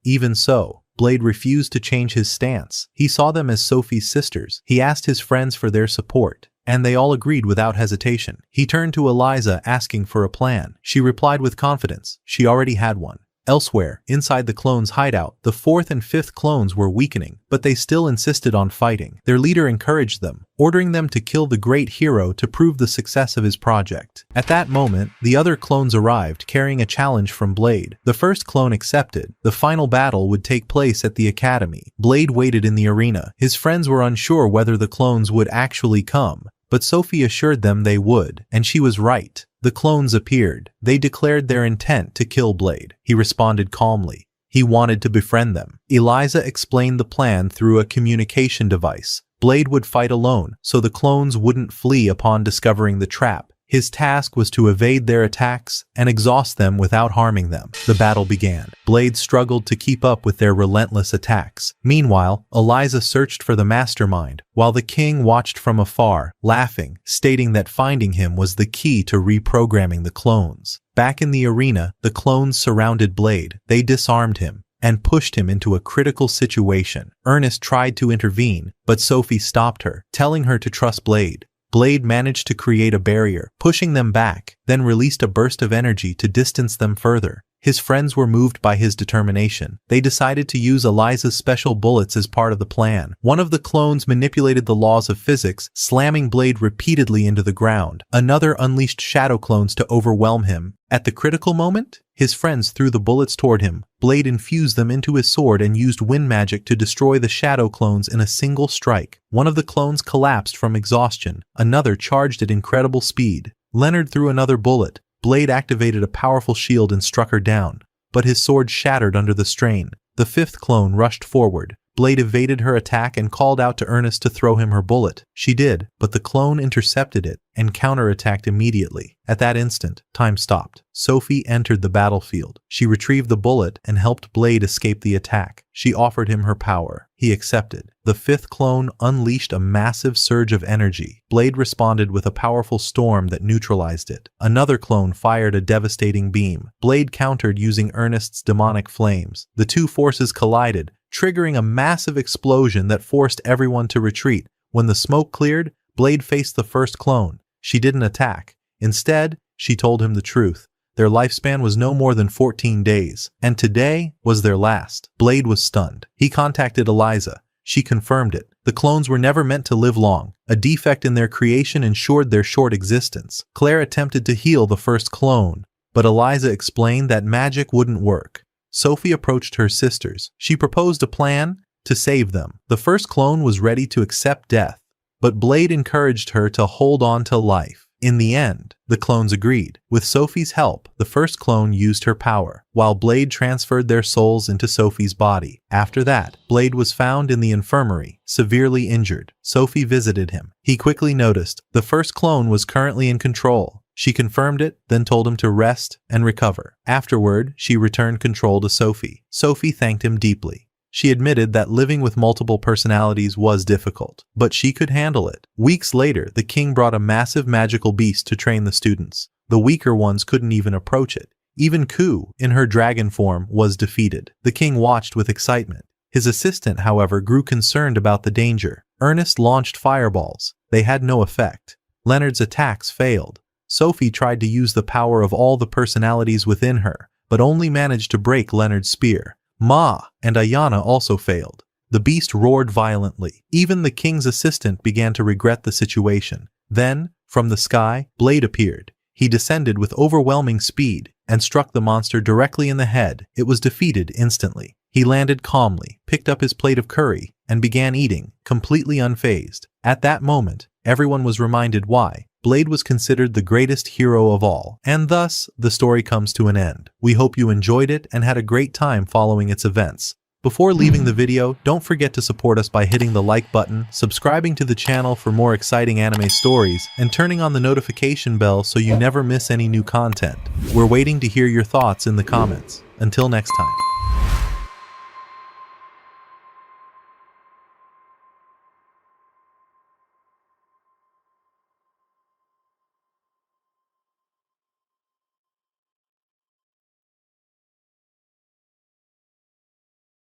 Even so, Blade refused to change his stance. He saw them as Sophie's sisters. He asked his friends for their support, and they all agreed without hesitation. He turned to Eliza, asking for a plan. She replied with confidence. She already had one. Elsewhere, inside the clones' hideout, the fourth and fifth clones were weakening, but they still insisted on fighting. Their leader encouraged them, ordering them to kill the great hero to prove the success of his project. At that moment, the other clones arrived carrying a challenge from Blade. The first clone accepted. The final battle would take place at the academy. Blade waited in the arena. His friends were unsure whether the clones would actually come, but Sophie assured them they would, and she was right. The clones appeared. They declared their intent to kill Blade. He responded calmly. He wanted to befriend them. Eliza explained the plan through a communication device. Blade would fight alone, so the clones wouldn't flee upon discovering the trap. His task was to evade their attacks and exhaust them without harming them. The battle began. Blade struggled to keep up with their relentless attacks. Meanwhile, Eliza searched for the mastermind, while the king watched from afar, laughing, stating that finding him was the key to reprogramming the clones. Back in the arena, the clones surrounded Blade. They disarmed him and pushed him into a critical situation. Ernest tried to intervene, but Sophie stopped her, telling her to trust Blade. Blade managed to create a barrier, pushing them back, then released a burst of energy to distance them further. His friends were moved by his determination. They decided to use Eliza's special bullets as part of the plan. One of the clones manipulated the laws of physics, slamming Blade repeatedly into the ground. Another unleashed shadow clones to overwhelm him. At the critical moment, his friends threw the bullets toward him. Blade infused them into his sword and used wind magic to destroy the shadow clones in a single strike. One of the clones collapsed from exhaustion. Another charged at incredible speed. Leonard threw another bullet. Blade activated a powerful shield and struck her down, but his sword shattered under the strain. The fifth clone rushed forward. Blade evaded her attack and called out to Ernest to throw him her bullet. She did, but the clone intercepted it and counterattacked immediately. At that instant, time stopped. Sophie entered the battlefield. She retrieved the bullet and helped Blade escape the attack. She offered him her power. He accepted. The fifth clone unleashed a massive surge of energy. Blade responded with a powerful storm that neutralized it. Another clone fired a devastating beam. Blade countered using Ernest's demonic flames. The two forces collided, triggering a massive explosion that forced everyone to retreat. When the smoke cleared, Blade faced the first clone. She didn't attack. Instead, she told him the truth. Their lifespan was no more than 14 days, and today was their last. Blade was stunned. He contacted Eliza. She confirmed it. The clones were never meant to live long. A defect in their creation ensured their short existence. Claire attempted to heal the first clone, but Eliza explained that magic wouldn't work. Sophie approached her sisters. She proposed a plan to save them. The first clone was ready to accept death, but Blade encouraged her to hold on to life. In the end, the clones agreed. With Sophie's help, the first clone used her power, while Blade transferred their souls into Sophie's body. After that, Blade was found in the infirmary, severely injured. Sophie visited him. He quickly noticed the first clone was currently in control. She confirmed it, then told him to rest and recover. Afterward, she returned control to Sophie. Sophie thanked him deeply. She admitted that living with multiple personalities was difficult, but she could handle it. Weeks later, the king brought a massive magical beast to train the students. The weaker ones couldn't even approach it. Even Ku, in her dragon form, was defeated. The king watched with excitement. His assistant, however, grew concerned about the danger. Ernest launched fireballs. They had no effect. Leonard's attacks failed. Sophie tried to use the power of all the personalities within her, but only managed to break Leonard's spear. Ma and Ayana also failed. The beast roared violently. Even the king's assistant began to regret the situation. Then, from the sky, Blade appeared. He descended with overwhelming speed and struck the monster directly in the head. It was defeated instantly. He landed calmly, picked up his plate of curry, and began eating, completely unfazed. At that moment, everyone was reminded why Blade was considered the greatest hero of all, and thus, the story comes to an end. We hope you enjoyed it and had a great time following its events. Before leaving the video, don't forget to support us by hitting the like button, subscribing to the channel for more exciting anime stories, and turning on the notification bell so you never miss any new content. We're waiting to hear your thoughts in the comments. Until next time.